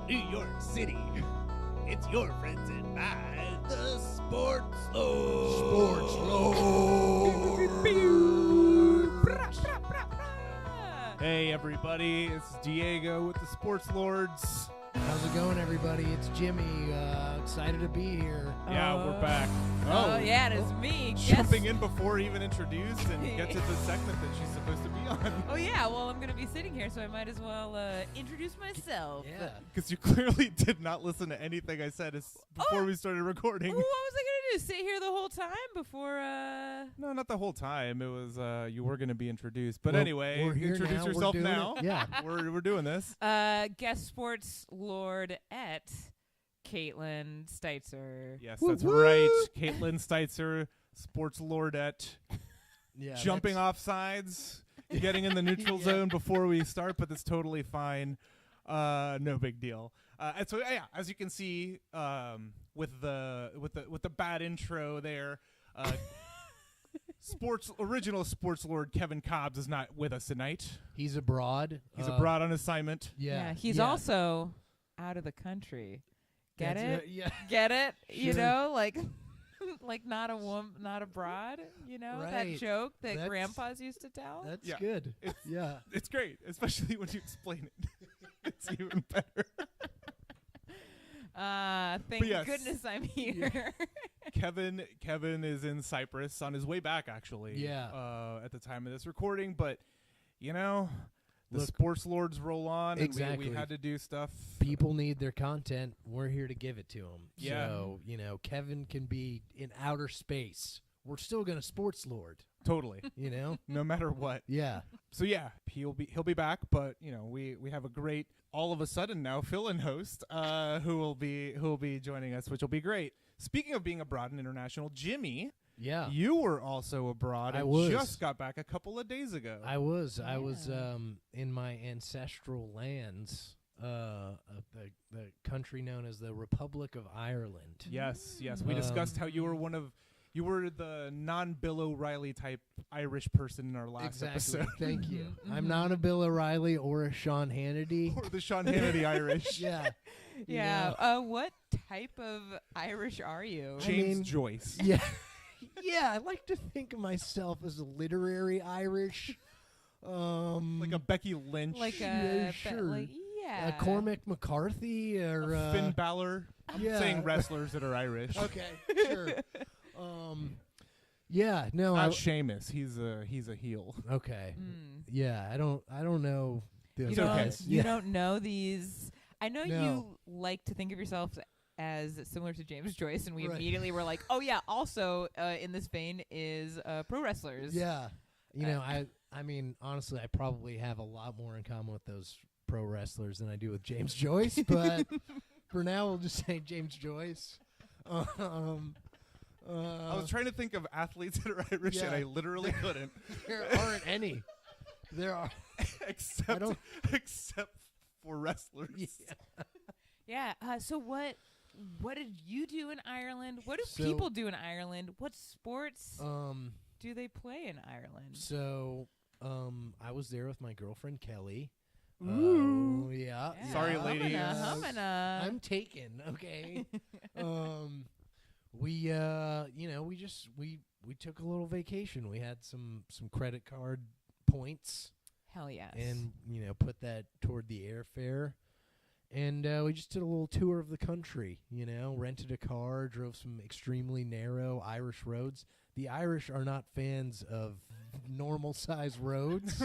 New York City. It's your friends and mine, the Sports Lord. Sports Lord. Hey, everybody. It's Diego with the Sports Lords. How's it going, everybody? It's Jimmy. Excited to be here. Yeah, we're back. Oh, yeah, it is me. Jumping in before even introduced and get to the segment that she's supposed to be on. Oh, yeah, well, I'm going to be sitting here, so I might as well introduce myself. Yeah. Because you clearly did not listen to anything I said before we started recording. What was I going to do? Sit here the whole time before... No, not the whole time. It was you were going to be introduced. But Well, anyway, we're here introduce now. yourself We're doing now. it. Yeah. We're doing this. guest Sports Lordette, Caitlin Steitzer. Yes, Woo that's woo! right. Caitlin Steitzer, Sports Lordette, Yeah. jumping off sides, getting in the neutral zone before we start, but that's totally fine. No big deal. And so yeah, as you can see, with the bad intro there, original Sports Lord Kevin Cobbs is not with us tonight. He's abroad. He's abroad on assignment. Yeah. He's also out of the country. Get That's it? right, yeah. Get it? You Sure. know, like not a woman, not abroad. You know that Right. joke that That's- grandpas used to tell. That's Yeah. good. Yeah. It's great, especially when you explain it. It's even better. Thank yes. goodness I'm here. Kevin is in Cyprus on his way back, actually. Yeah. At the time of this recording, but the Look, Sports Lords roll on, exactly. and we had to do stuff. People need their content. We're here to give it to them. Yeah. So, Kevin can be in outer space. We're still going to Sports Lord, Totally, no matter what. Yeah. So yeah, he'll be back, but we have a great all of a sudden now fill-in host who will be joining us, which will be great. Speaking of being abroad and international, Jimmy. Yeah. You were also abroad I and was. just got back a couple of days ago. I was Yeah. in my ancestral lands, of the country known as the Republic of Ireland. Yes. We discussed how you were the non-Bill O'Reilly type Irish person in our last Exactly. episode. Thank you. Mhm. I'm not a Bill O'Reilly or a Sean Hannity. Or the Sean Hannity Irish. Yeah. Yeah. What type of Irish are you? I James mean- Joyce. Yeah. Yeah, I like to think of myself as a literary Irish. Like a Becky Lynch. Like Yeah, a sure. yeah. Cormac McCarthy or a Finn Balor. I'm yeah. saying wrestlers that are Irish. Okay, sure. Yeah, no, Not Sheamus. He's a heel. okay. Mm. Yeah, I don't know those It's okay. guys. You Yeah. don't know these. I know No. you like to think of yourself as similar to James Joyce, and we Right. immediately were like, oh yeah, also in this vein is pro wrestlers. Yeah. I mean, honestly, I probably have a lot more in common with those pro wrestlers than I do with James Joyce, but for now we'll just say James Joyce. I was trying to think of athletes that are Irish, and yeah. I literally couldn't. There aren't any. There are. except for wrestlers. Yeah. Yeah. So what did you do in Ireland? What do So- people do in Ireland? What sports Um. do they play in Ireland? So, I was there with my girlfriend Kelly. Ooh. Yeah. Yeah, Sorry, ladies. Humana. I'm taken. Okay. We took a little vacation. We had some credit card points, Hell yes. and put that toward the airfare. And we just did a little tour of the country. Rented a car, drove some extremely narrow Irish roads. The Irish are not fans of normal size roads.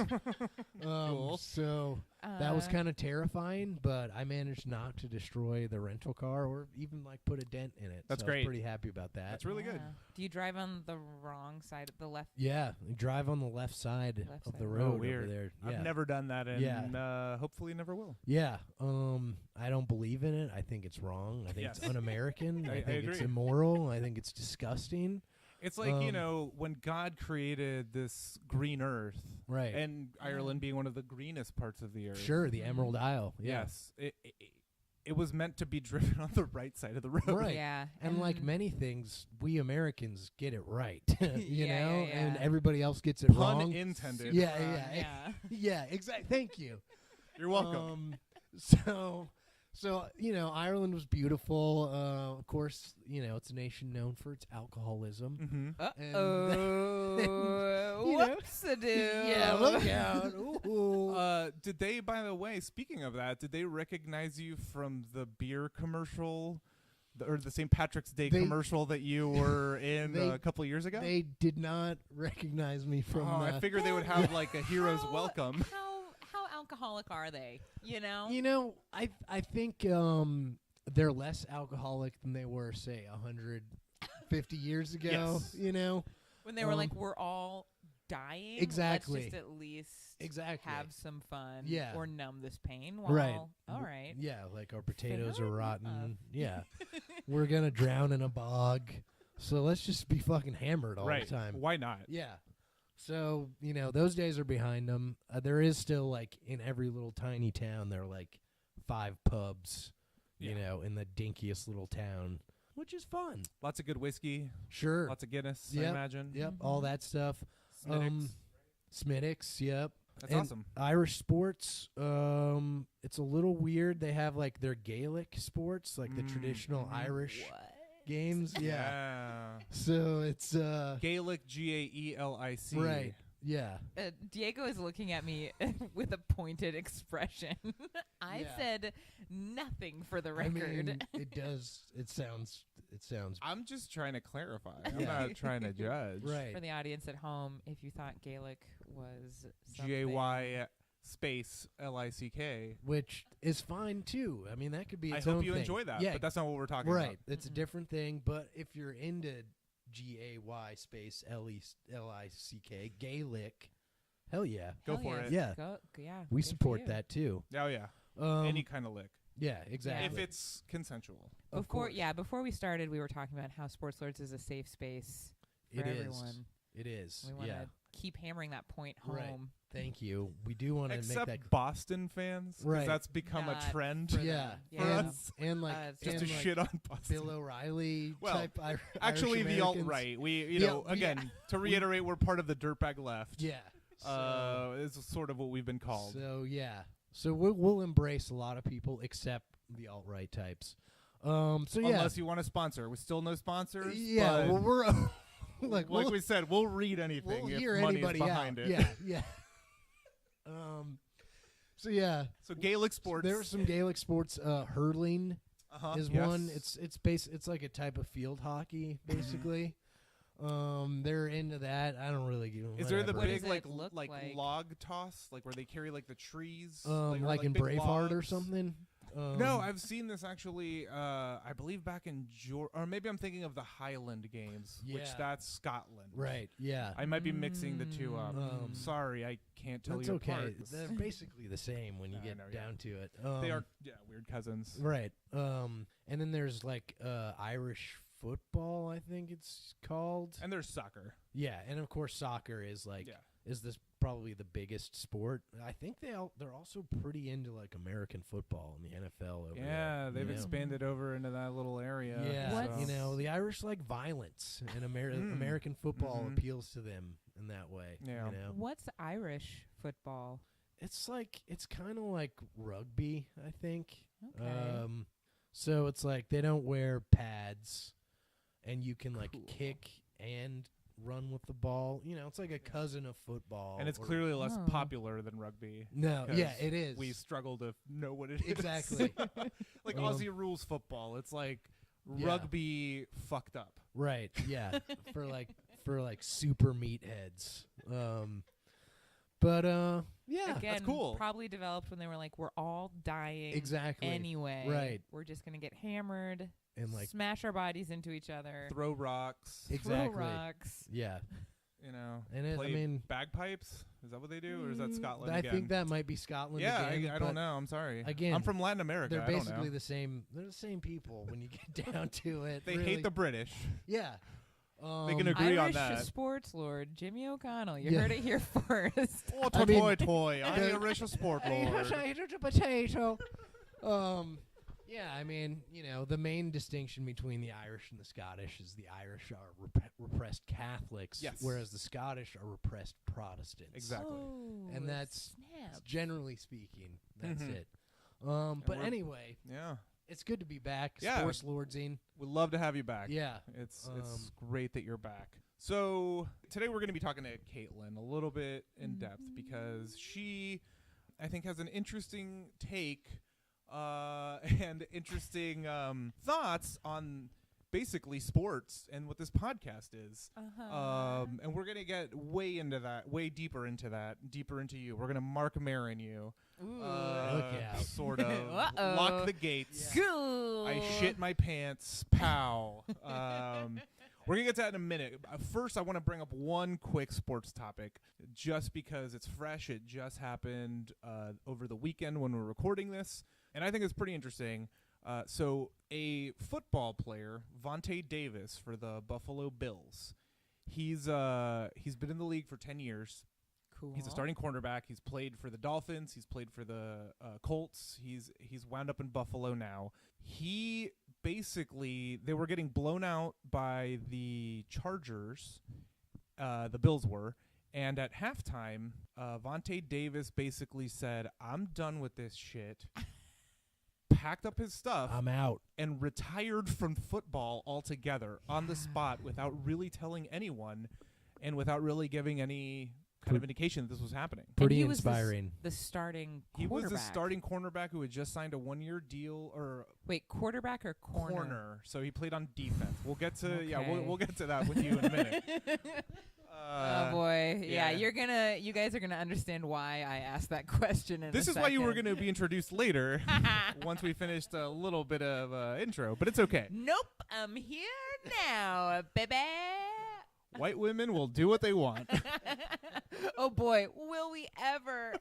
Cool. So that was kind of terrifying, but I managed not to destroy the rental car or even put a dent in it. That's so great. I was pretty happy about that. That's really good. Yeah. Do you drive on the wrong side of the left? Yeah, we drive on the left side Left of side. the Oh, road over weird. there. Yeah. I've never done that, and Yeah. hopefully never will. Yeah, I don't believe in it. I think it's wrong. I think Yes. it's un-American. I I think it's agree. immoral. I think it's disgusting. It's like, when God created this green earth, Right. and Ireland being one of the greenest parts of the earth. Sure, the Emerald Isle. Yeah. Yes. It was meant to be driven on the right side of the road. Right. Yeah. And like many things, we Americans get it right, Yeah, and yeah. everybody else gets it Pun wrong. intended. Yeah, yeah, Yeah. yeah. Exactly. Thank you. You're welcome. So So, Ireland was beautiful. Of course, it's a nation known for its alcoholism. Mm-hmm. Whoops-a-doo. Yeah, look out. Ooh. Did they, by the way, speaking of that, did they recognize you from the beer commercial or the St. Patrick's Day commercial that you were in a couple of years ago? They did not recognize me from I figured they would have like a hero's welcome. How alcoholic are they? I think they're less alcoholic than they were, say, 150 years ago. Yes. When they were like, we're all dying. Exactly. Let's just at least have some fun. Yeah. Or numb this pain. While, Right. All right. Yeah, like our potatoes are Fair rotten. enough. Yeah. We're going to drown in a bog. So let's just be fucking hammered all Right. the time. Why not? Yeah. So, those days are behind them. There is still, like, in every little tiny town, there are, like, 5 pubs, in the dinkiest little town, which is fun. Lots of good whiskey. Sure. Lots of Guinness, Yep. I imagine. Yep, all that stuff. Smittix, yep. That's And awesome. Irish sports, it's a little weird. They have, like, their Gaelic sports, like the traditional Irish games. Yeah. So it's Gaelic, Gaelic. right. Yeah. Diego is looking at me with a pointed expression. I said nothing for the record. I mean, it does. It sounds. I'm just trying to clarify. I'm Yeah. not trying to judge. Right. For the audience at home, if you thought Gaelic was something, Gay space Lick. Which is fine too. I mean, that could be I its hope own you thing. enjoy that, Yeah. but that's not what we're talking Right. about. It's a different thing. But if you're into GAY space LICK Gaelic, hell yeah. Go Hell for yeah. it. Yeah. Yeah. We good for support you. that too. Oh, yeah. Any kind of lick. Yeah, exactly. If it's consensual. Of course. Before we started, we were talking about how Sports Lords is a safe space for It is. everyone. It is. We want Yeah. to keep hammering that point home. Right. Thank you. We do want to make Except that. Boston fans, 'cause Right. that's become Not a trend. for Yeah. them. For and, us. and like It's Just and to like shit on Boston. Bill O'Reilly Well, type Actually, Irish the Americans. alt-right. We, Yeah, again, to reiterate, we're part of the dirtbag left. Yeah. So, It's sort of what we've been called. so yeah. So we'll embrace a lot of people except the alt-right types. So yeah. Unless you want to sponsor. We're still no sponsors. Yeah. but Well, we're like we said, we'll read anything we'll if hear money anybody is behind out. it. Yeah. Yeah. So yeah. So Gaelic sports. There are some Gaelic sports. Hurling is yes. one. It's like a type of field hockey, basically. They're into that. I don't really give. Is there the What big does it look like like? log toss, like where they carry like the trees, like or, in big Braveheart or logs? something? No, I've seen this actually. I believe back in or maybe I'm thinking of the Highland Games, which Yeah. that's Scotland. Right. Yeah. I might be mixing the two up. Sorry, I can't tell That's you okay. apart. They're basically the same when you I get know, yeah. down to it. They are weird cousins. Right. And then there's like Irish football, I think it's called. And there's soccer. Yeah, and of course soccer is like Yeah. is this probably the biggest sport. I think they're also pretty into like American football in the NFL over Yeah, there. they've you know? expanded over into that little area. Yeah, What's- the Irish like violence, and American football appeals to them in that way. Yeah. You know? What's Irish football? It's kind of like rugby, I think. Okay. So it's like they don't wear pads, and you can like Cool. kick and run with the ball. You know, it's like a cousin of football. And it's or- clearly less Oh. popular than rugby. No, 'cause yeah, it is. We struggle to know what it is. Exactly. Like Um, Aussie rules football. It's like Yeah. rugby fucked up. Right. Yeah. for like super meatheads. But yeah. Again, cool. probably developed when they were like, we're all dying Exactly. anyway. Right. We're just going to get hammered, And like smash our bodies into each other, Throw rocks. exactly. throw rocks. Yeah. You know. And it, I play mean, bagpipes. Is that what they do, or is that Scotland I again? think that might be Scotland Yeah, again. I but don't know. I'm sorry. again, I'm from Latin America. They're I don't basically know. the same. They're the same people when you get down to it. They really. hate the British. Yeah. They can agree on Irish that. sports lord Jimmy O'Connell. You Yeah. heard it here first. Oh, I mean- toy. I'm the Irish sport lord. potato. Yeah, I mean, the main distinction between the Irish and the Scottish is the Irish are repressed Catholics, Yes. whereas the Scottish are repressed Protestants. Exactly. Oh, And that's snap. generally speaking, that's Mhm. it. But we're- anyway, Yeah. it's good to be back. Yeah. Sports Lordzine. We'd love to have you back. Yeah. It's great that you're back. So today we're going to be talking to Caitlin a little bit in depth because she, I think, has an interesting take and interesting thoughts on basically sports and what this podcast is. And we're going to get way into that, way deeper into that, deeper into you. We're going to Mark Maron you. Look out. Sort of. Lock the gates. Yeah. I shit my pants. Pow. We're going to get to that in a minute. First, I want to bring up one quick sports topic just because it's fresh. It just happened over the weekend when we're recording this. And I think it's pretty interesting. So a football player, Vontae Davis for the Buffalo Bills, he's been in the league for 10 years. Cool. He's a starting cornerback. He's played for the Dolphins. He's played for the Colts. He's wound up in Buffalo now. He basically, they were getting blown out by the Chargers. The Bills were. And at halftime, Vontae Davis basically said, "I'm done with this shit." Packed up his stuff. I'm out. And retired from football altogether on the spot without really telling anyone and without really giving any kind of indication that this was happening. Pretty And he was inspiring. The starting He was the quarterback. starting cornerback who had just signed a 1-year deal, or Wait, quarterback or corner? So he played on defense. We'll get to Okay. we'll get to that with you in a minute. Oh boy, yeah. you guys are gonna understand why I asked that question. This is why you were going to be introduced later once we finished a little bit of intro, but it's okay. Nope, I'm here now, baby. White women will do what they want. Oh boy, will we ever?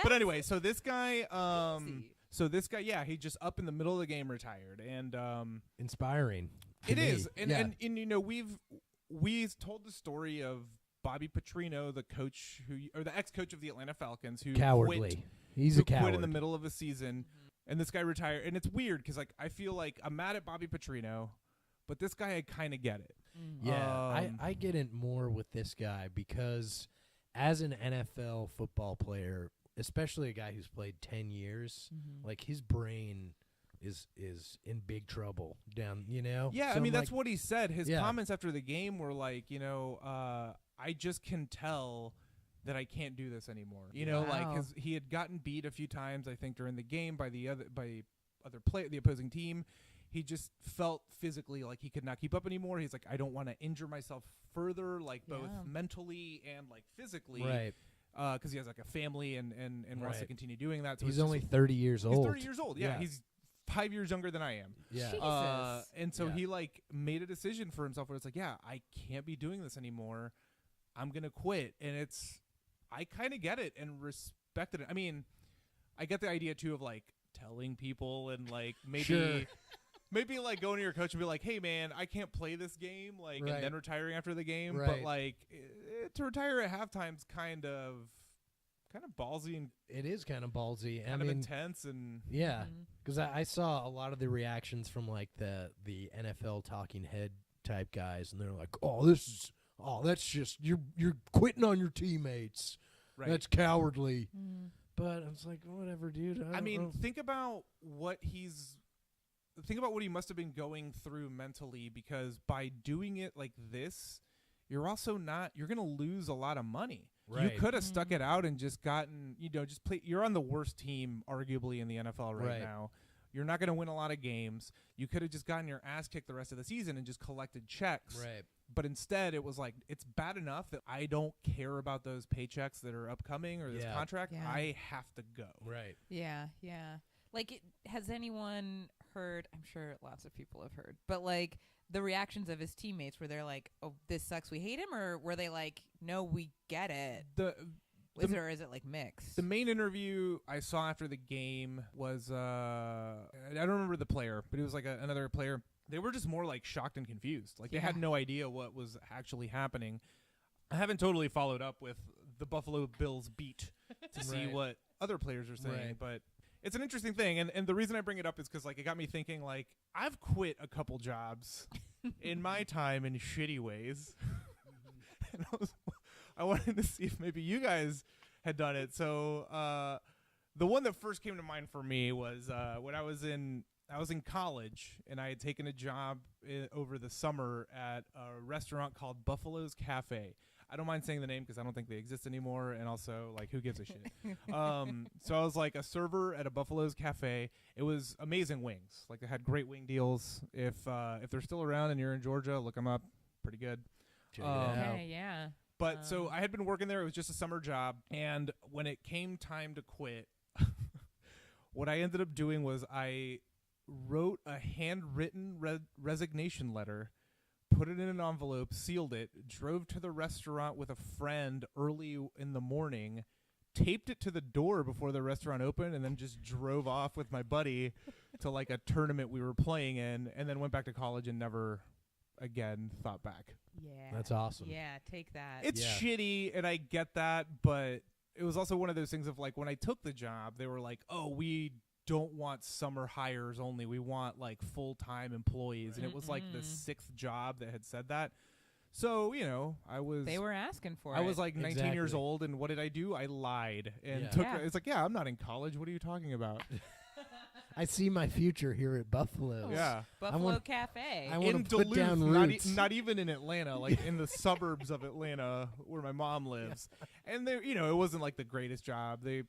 But anyway, so this guy, crazy. yeah, he just up in the middle of the game retired, and Inspiring. it to me. is, and, Yeah. and you know we've told the story of Bobby Petrino, the coach or the ex-coach of the Atlanta Falcons, who Cowardly. He's who a coward. quit in the middle of a season, and this guy retired, and it's weird because like I feel like I'm mad at Bobby Petrino, but this guy I kind of get it. Yeah, I get it more with this guy because as an NFL football player, especially a guy who's played 10 years, like his brain is in big trouble down, you know? Yeah, So I mean, I'm that's like, what he said. His Yeah. comments after the game were like, I just can tell that I can't do this anymore. You know, like Wow. he had gotten beat a few times, I think, during the game by the opposing team. He just felt physically like he could not keep up anymore. He's like, I don't want to injure myself further, like both Yeah. mentally and like physically, right. Because he has like a family and wants to Right. continue doing that. So He's it's only just, 30 years he's old. 30 years old. Yeah, Yeah. he's 5 years younger than I am. Yeah. Jesus. And so Yeah. he like made a decision for himself where it's like, yeah, I can't be doing this anymore. I'm going to quit. And I kind of get it and respected it. I mean, I get the idea too of like telling people and like maybe, Sure. maybe like going to your coach and be like, hey man, I can't play this game. Like, Right. and then retiring after the game. But Right. like to retire at halftime's kind of ballsy and It is kind of ballsy. kind of intense. And Yeah, Mhm. because I saw a lot of the reactions from like the NFL talking head type guys, and they're like, that's just you're quitting on your teammates. right. That's cowardly. But I was like, whatever, dude. I mean, think about what he must have been going through mentally, because by doing it like this, you're going to lose a lot of money. Right. You could have stuck it out and just gotten, just play. You're on the worst team arguably in the NFL right now. You're not going to win a lot of games. You could have just gotten your ass kicked the rest of the season and just collected checks. right. But instead, it was like, it's bad enough that I don't care about those paychecks that are upcoming or this Yeah. contract. Yeah. I have to go. Right. Yeah. Like, has anyone heard? I'm sure lots of people have heard, but like the reactions of his teammates, where they're like, "Oh, this sucks, we hate him," or were they like, "No, we get it"? Is it like mixed? The main interview I saw after the game was I don't remember the player, but it was like another player. They were just more like shocked and confused. Like they had no idea what was actually happening. I haven't totally followed up with the Buffalo Bills beat to see Right. what other players are saying, Right. but it's an interesting thing. And the reason I bring it up is because like it got me thinking, like, I've quit a couple jobs in my time in shitty ways. And I wanted to see if maybe you guys had done it. So The one that first came to mind for me was when I was in college, and I had taken a job over the summer at a restaurant called Buffalo's Cafe. I don't mind saying the name because I don't think they exist anymore, and also, like, who gives a shit? So I was like a server at a Buffalo's Cafe. It was amazing wings. Like, they had great wing deals. If they're still around and you're in Georgia, look them up. Pretty good. Check it out. Okay, yeah. But so I had been working there. It was just a summer job, and when it came time to quit, what I ended up doing was I wrote a handwritten resignation letter, put it in an envelope, sealed it, drove to the restaurant with a friend early in the morning, taped it to the door before the restaurant opened, and then just drove off with my buddy to like a tournament we were playing in, and then went back to college and never again thought back. Yeah. That's awesome. Yeah, take that. It's shitty, and I get that, but it was also one of those things of like when I took the job, they were like, oh, we don't want summer hires only. We want like full-time employees. And it was like the sixth job that had said that. So, you know, they were asking for I it. was like 19 years Exactly. old, and what did I do? I lied and Yeah. took Yeah. it's like, yeah, I'm not in college. What are you talking about? I see my future here at Buffalo. Yeah. Buffalo want- Cafe. I want In to put Duluth, down not, roots. not even in Atlanta, like in the suburbs of Atlanta where my mom lives. And they, you know, it wasn't like the greatest job. They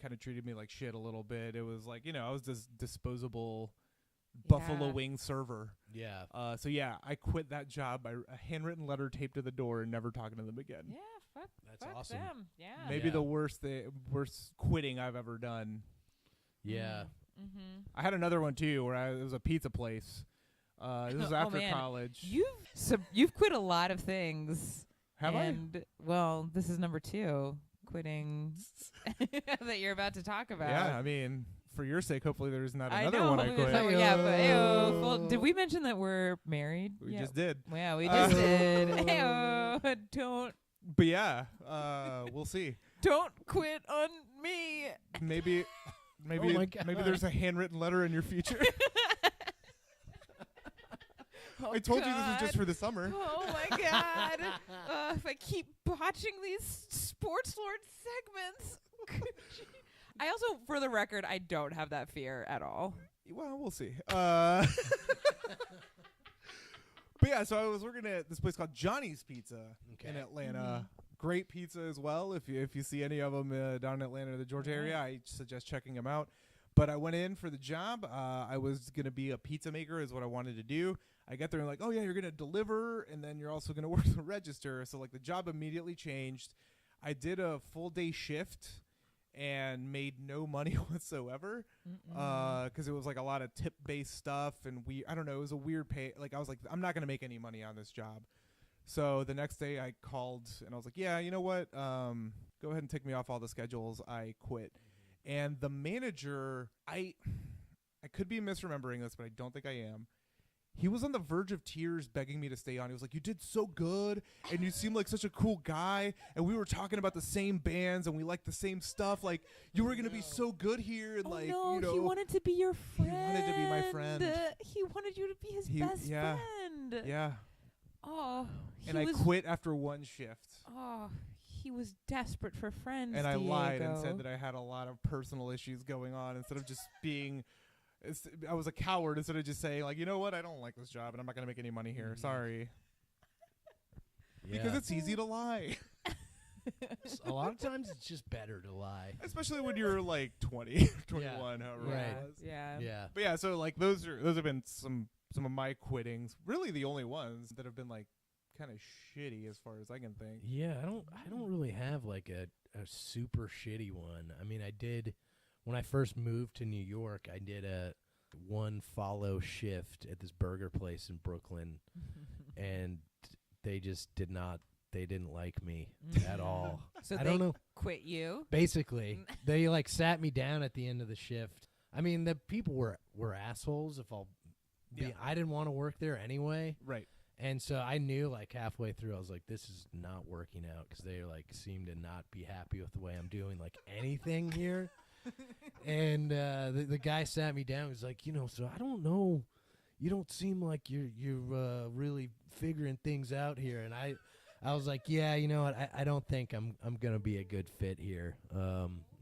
kind of treated me like shit a little bit. It was like, you know, I was this disposable buffalo wing server. Yeah. So yeah, I quit that job by a handwritten letter taped to the door and never talking to them again. yeah, fuck, That's fuck awesome. them. Yeah. Maybe Yeah. the worst quitting I've ever done. Yeah. Mm-hmm. I had another one too where it was a pizza place. This was Oh, after man. college. You've quit a lot of things. Have I? and, well, this is number 2, quitting that you're about to talk about. Yeah, I mean, for your sake, hopefully there's not I another know. one I quit. So, yeah, but ew. Well, did we mention that we're married? We Yeah. just did. Yeah, we just did. Ew. But yeah, we'll see. Don't quit on me. Maybe Oh my God. maybe there's a handwritten letter in your future. Oh, I told you this was God. just for the summer. Oh my God! If I keep botching these Sports Lord segments, I also, for the record, I don't have that fear at all. Well, we'll see. But yeah, so I was working at this place called Johnny's Pizza in Atlanta. Great pizza as well. If you see any of them down in Atlanta or the Georgia area, I suggest checking them out. But I went in for the job. I was going to be a pizza maker is what I wanted to do. I get there and like, oh, yeah, you're going to deliver, and then you're also going to work the register. So, like, the job immediately changed. I did a full-day shift and made no money whatsoever because it was, like, a lot of tip-based stuff. And I don't know, it was a weird pay. Like, I was like, I'm not going to make any money on this job. So the next day I called, and I was like, yeah, you know what? Go ahead and take me off all the schedules. I quit. And the manager, I could be misremembering this, but I don't think I am. He was on the verge of tears begging me to stay on. He was like, you did so good, and you seem like such a cool guy, and we were talking about the same bands, and we liked the same stuff. Like, you were going to be so good here. And like, no, you know, he wanted to be your friend. He wanted to be my friend. He wanted you to be his best friend. Yeah. Oh, And I quit after one shift. Oh, he was desperate for friends. And I lied and Diego. said that I had a lot of personal issues going on instead of just being I was a coward instead of just saying, like, you know what, I don't like this job and I'm not going to make any money here. Sorry. Because it's easy to lie. A lot of times it's just better to lie. Especially when you're like 20, 21, however Right. it was. Yeah. Yeah. But yeah, so like those have been some of my quittings. Really the only ones that have been like kind of shitty as far as I can think. Yeah, I don't really have like a super shitty one. I mean, I did when I first moved to New York, I did a one follow shift at this burger place in Brooklyn and they just didn't like me at all. So I they don't know. quit you. Basically, they like sat me down at the end of the shift. I mean, the people were assholes. If I'll be, I didn't want to work there anyway. Right. And so I knew like halfway through, I was like, this is not working out because they like seem to not be happy with the way I'm doing like anything here. And the guy sat me down. He was like, so I don't know. You don't seem like you're really figuring things out here. And I was like, yeah, you know what? I don't think I'm gonna be a good fit here.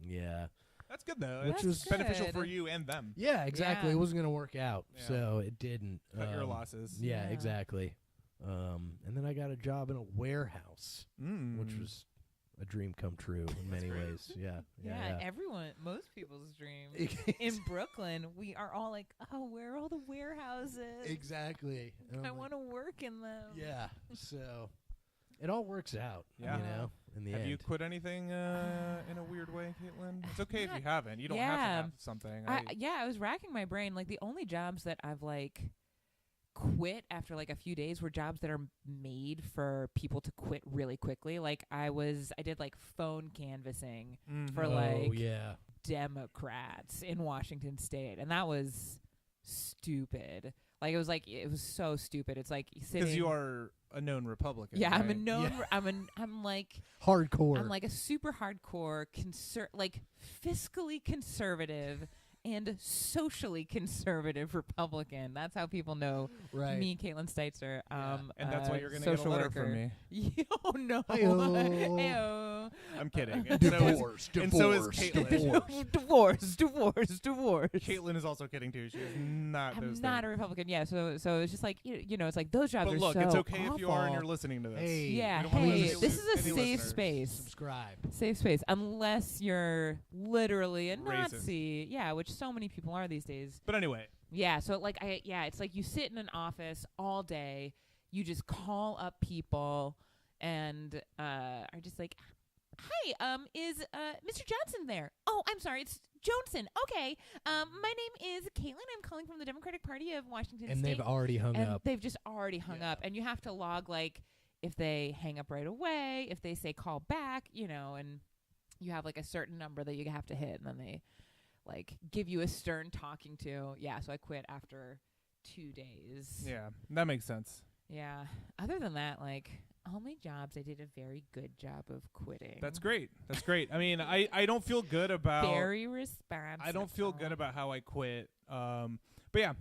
Yeah. That's good though. Which It's was beneficial good. for you and them. Yeah, exactly. Yeah. It wasn't going to work out, Yeah. so it didn't. Cut your losses. Yeah, Yeah. exactly. And then I got a job in a warehouse, which was a dream come true in many ways. Yeah. Most people's dream. In Brooklyn, we are all like, oh, where are all the warehouses? Exactly. And I I'm want to work in them. like, yeah. So it all works out. Yeah. You know, in the Have end. you quit anything in a weird way, Caitlin? It's okay if you haven't. You don't have to Yeah. have something. I was racking my brain. Like the only jobs that I've like quit after like a few days were jobs that are made for people to quit really quickly. Like I did like phone canvassing for like yeah. Democrats in Washington State, and that was stupid. Like it was so stupid. It's like sitting because you are a known Republican. Yeah, right? I'm a known. Yeah. I'm like Hardcore. I'm like a super hardcore like fiscally conservative and socially conservative Republican. That's how people know right. me, Caitlin Steitzer. And that's why you're going to get a social letter worker. from me. Oh no! Ayo. Ayo. I'm kidding. Divorce. And so is Caitlin. Divorce. Caitlin is also kidding too. She is not. I'm those not a things. Republican. Yeah, so it's just like you know, it's like those jobs But are look, so it's okay if you are and awful. you're listening to this. Hey. Yeah, We don't wanna hey, lose this is a any safe listeners. space. Subscribe. Safe space, unless you're literally a Racist. Nazi. Yeah, which so many people are these days. But anyway, Yeah, so like it's like you sit in an office all day, you just call up people and are just like, "Hi, is Mr. Johnson there?" "Oh, I'm sorry, it's Johnson." "Okay. My name is Caitlin. I'm calling from the Democratic Party of Washington And State." they've already hung and up. they've just already hung up, and you have to log like if they hang up right away, if they say call back, you know, and you have like a certain number that you have to hit, and then they like give you a stern talking to. Yeah, so I quit after 2 days. yeah, that makes sense. Yeah. Other than that, like all my jobs, I did a very good job of quitting. That's great. That's great. I mean, I don't feel good about. Very responsible. I don't feel good about how I quit. But yeah,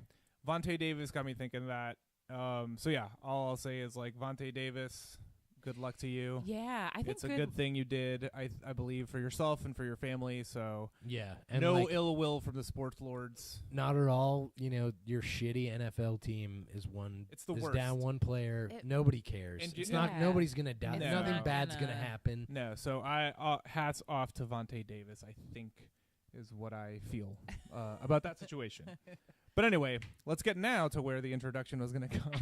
Vontae Davis got me thinking that. So yeah, all I'll say is like Vontae Davis, good luck to you. Yeah, I think It's a good thing you did. I believe for yourself and for your family. So Yeah. And no like, ill will from the sports lords. not at all. You know, your shitty NFL team is It's the is worst. down one player. It- Nobody cares. And It's you- not. Yeah. Nobody's gonna die. It's Nothing not bad's gonna gonna- happen. No, so I hats off to Vontae Davis. I think is what I feel about that situation. But anyway, let's get now to where the introduction was going to come.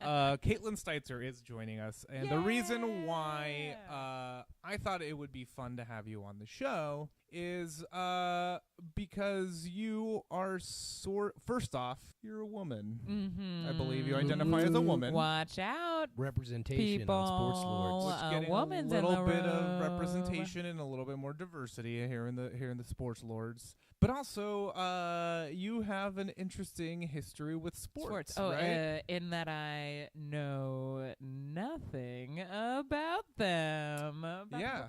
Caitlin Steitzer is joining us, and the reason why I thought it would be fun to have you on the show is because you are first off, you're a woman. Mm-hmm. I believe you identify as a woman. Watch out, Representation people. on Sports Lords. Which A getting woman's a in little the bit of room. representation and a little bit more diversity here in the sports lords. But also, you have an interesting history with sports. Oh, right? in that I know nothing about them. Yeah.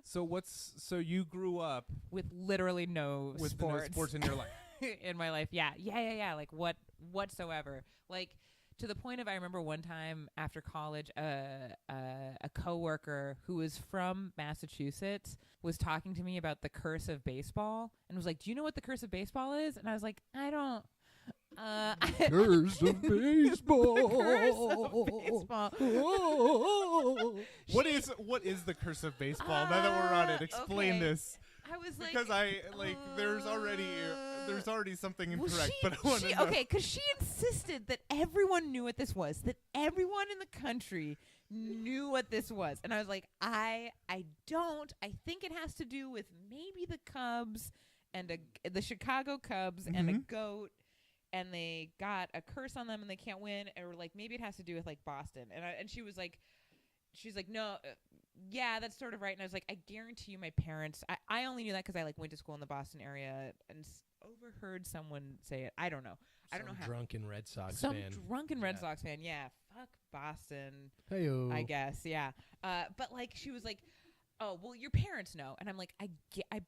So you grew up With literally no with sports. no sports in your life. In my life. Yeah. Like whatsoever. Like to the point of I remember one time after college, a coworker who was from Massachusetts was talking to me about the curse of baseball and was like, "Do you know what the curse of baseball is?" And I was like, "I don't." Curse of baseball. Curse of baseball. What is the curse of baseball? Now that we're on it, explain okay. this. I was like, Because there's already something well, incorrect, but I want to know. okay, because she insisted that everyone knew what this was, that everyone in the country knew what this was, and I was like, I don't. I think it has to do with maybe the Cubs and the Chicago Cubs and a Mhm. goat, and they got a curse on them and they can't win, or like maybe it has to do with like Boston, and she was like, she's like, no. Yeah, that's sort of right. And I was like, I guarantee you my parents, I only knew that because I like went to school in the Boston area and overheard someone say it. I don't know. I don't know how. Drunken Red Sox Some fan. drunken Red Yeah. Sox fan. Yeah. Fuck Boston, Hey-o. I guess. Yeah. But like she was like, oh, well, your parents know. And I'm like, I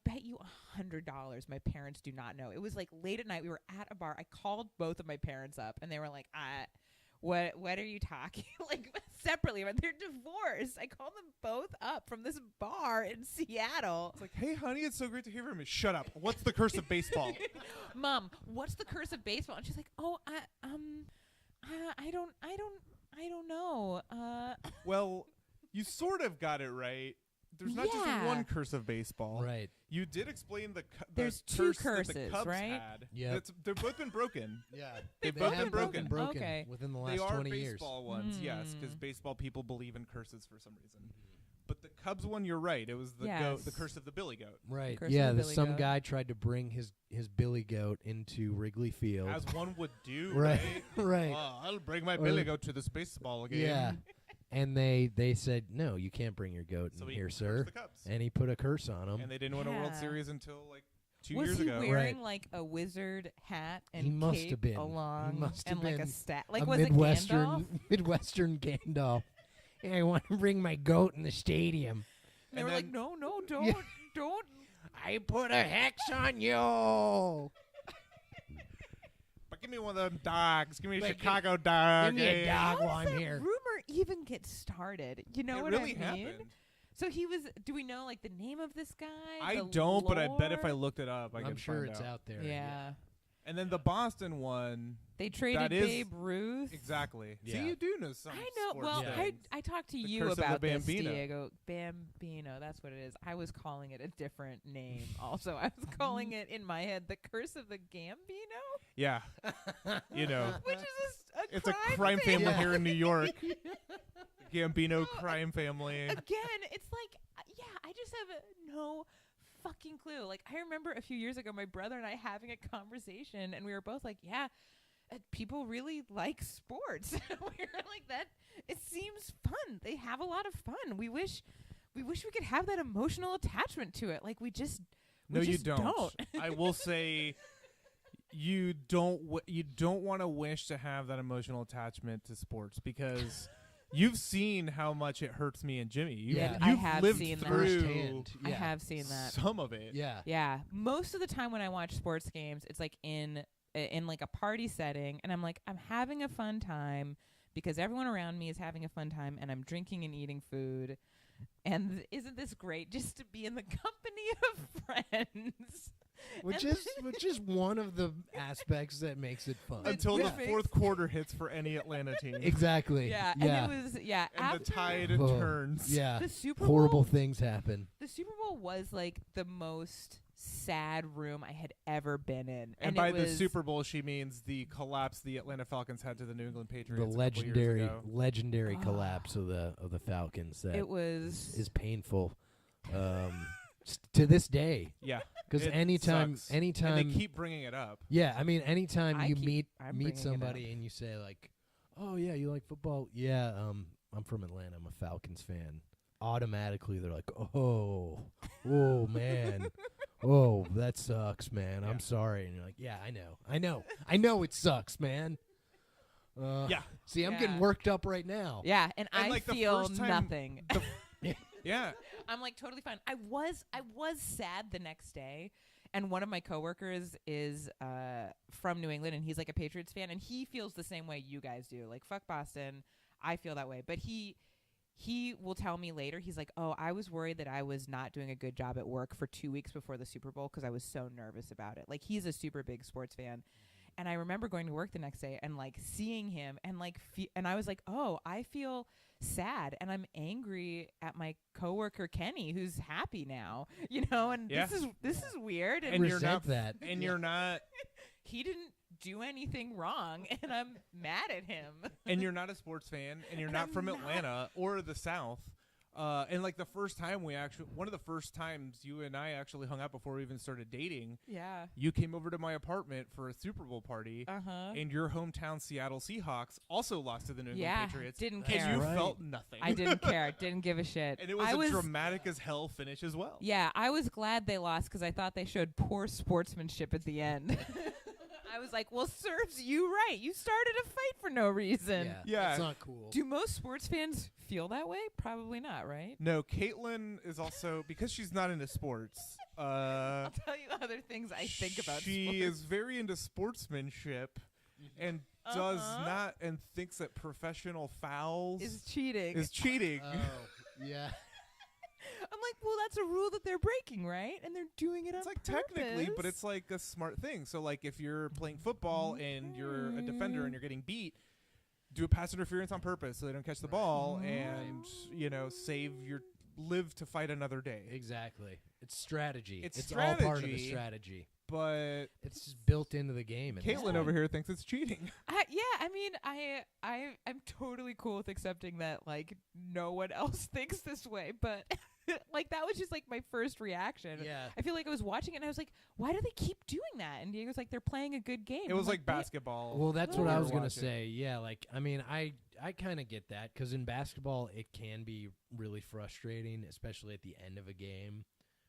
bet you $100 my parents do not know. It was like late at night. We were at a bar. I called both of my parents up and they were like, what are you talking like separately about? They're divorced. I called them both up from this bar in Seattle. It's like, hey, honey, it's so great to hear from you. Shut up. What's the curse of baseball? Mom, what's the curse of baseball? And she's like, oh, I don't know. Well, you sort of got it right. There's not just one curse of baseball. Right. You did explain the There's curse two curses, that the Cubs right? had. Yeah. They've both been broken. Yeah. They've They both have been broken. Okay. within the last They are 20 years. baseball ones, yes, because baseball people believe in curses for some reason. But the Cubs one, you're right. It was the goat, the curse of the Billy Goat. Right. Curse Yeah, of the Billy some Goat. guy tried to bring his Billy Goat into Wrigley Field. As one would do, Right. right? Right. Oh, I'll bring my Billy Goat to this baseball game. Yeah. And they said, no, you can't bring your goat So in he here, cursed sir. the Cubs. And he put a curse on him. And they didn't win a World Yeah. Series until like 2 Was years he ago. wearing Right. like a wizard hat and He must cape have been. He along must have and like been a stat? Like a was Midwestern it Gandalf? Midwestern Gandalf. Hey, I want to bring my goat in the stadium. They And were like, then- no, don't, Yeah. don't. I put a hex on you. But give me one of them dogs. Give me a Like, Chicago dog. Give me a eh? dog How while does I'm that here. rumor even get started? You know It what really I mean? happened. So he was. Do we know like the name of this guy? I The don't, but I bet if I lore? looked it up, I I'm could sure find it's out there. Yeah. And then the Boston one, They traded That is- Babe Ruth. exactly. Yeah. See, you do know some. I know. sports Well, Yeah. things. I talked to The you curse of the about this, Bambino. Diego. Bambino. That's what it is. I was calling it a different name. Also, I was calling it in my head the curse of the Gambino, Yeah. You know, which is a it's a crime crime family Yeah. here in New York. Gambino crime family. Again, it's like, yeah, I just have no fucking clue. Like, I remember a few years ago, my brother and I having a conversation, and we were both like, yeah, people really like sports. We were like, that, it seems fun. They have a lot of fun. We wish we could have that emotional attachment to it. Like, we just You don't. I will say, you don't want to wish to have that emotional attachment to sports because you've seen how much it hurts me and Jimmy. You've, Yeah. you've I have lived seen that. through Firsthand. I Yeah. have seen that. some of it. Yeah. Yeah, most of the time when I watch sports games, it's like in like a party setting, and I'm like, I'm having a fun time because everyone around me is having a fun time, and I'm drinking and eating food. And isn't this great just to be in the company of friends? Which And is one of the aspects that makes it fun. Until Which the makes- fourth quarter hits for any Atlanta team. Exactly. Yeah, Yeah. and it was And after the tide Oh, turns. Yeah. the Super Horrible Bowl. things happen. The Super Bowl was like the most sad room I had ever been in, And it by the was- Super Bowl, she means the collapse the Atlanta Falcons had to the New England Patriots. The a couple legendary years ago. legendary collapse of the Falcons that it was is painful to this day. Yeah. Because It anytime sucks. And anytime they keep bringing it up. yeah, I mean anytime I'm you bringing it meet up. somebody and you say like, "Oh yeah, you like football?" Yeah, I'm from Atlanta. I'm a Falcons fan. Automatically they're like, "Oh man. Oh, that sucks, man. Yeah. I'm sorry." And you're like, "Yeah, I know it sucks, man." Yeah. See, I'm getting Yeah. worked up right now. yeah, and And, I like, the feel first time- nothing. Yeah. I'm like totally fine. I was sad the next day, and one of my coworkers is from New England, and he's like a Patriots fan, and he feels the same way you guys do. Like, fuck Boston. I feel that way, but he will tell me later. He's like, "Oh, I was worried that I was not doing a good job at work for 2 weeks before the Super Bowl because I was so nervous about it." Like, he's a super big sports fan. And I remember going to work the next day and like seeing him and like and I was like, "Oh, I feel sad and I'm angry at my coworker Kenny who's happy now." You know, and Yeah. this is weird, and And you're Resent not that. And you're not he didn't do anything wrong and I'm mad at him. and you're not a sports fan and you're And not I'm from not. Atlanta or the South. And like the first time one of the first times you and I actually hung out before we even started dating, Yeah. you came over to my apartment for a Super Bowl party, Uh-huh. and your hometown Seattle Seahawks also lost to the New England Yeah, Patriots. didn't and care. you Right. felt nothing. I didn't care. Didn't give a shit. And it was I a dramatic as hell finish as well. Yeah, I was glad they lost because I thought they showed poor sportsmanship at the end. I was like, well, serves you right. You started a fight for no reason. Yeah. That's not cool. Do most sports fans feel that way? Probably not, right? No, Caitlin is also, because she's not into sports, I'll tell you other things I think about she sports. is very into sportsmanship and does not and thinks that professional fouls is cheating. Oh, yeah. I'm like, well, that's a rule that they're breaking, right? And they're doing it It's on like purpose. technically, but it's like a smart thing. So like if you're playing football and you're a defender and you're getting beat, do a pass interference on purpose so they don't catch the ball and live to fight another day. Exactly. It's strategy. It's all part of the strategy. strategy. But It's just built into the game. at this Caitlin point. over here thinks it's cheating. I mean, I'm totally cool with accepting that, like, no one else thinks this way, but like that was just like my first reaction. Yeah. I feel like I was watching it and I was like, why do they keep doing that? And Diego's like, they're playing a good game. It was I'm like basketball. Well, that's when what we I were was going to watching. say. Yeah, like, I mean, I kind of get that because in basketball, it can be really frustrating, especially at the end of a game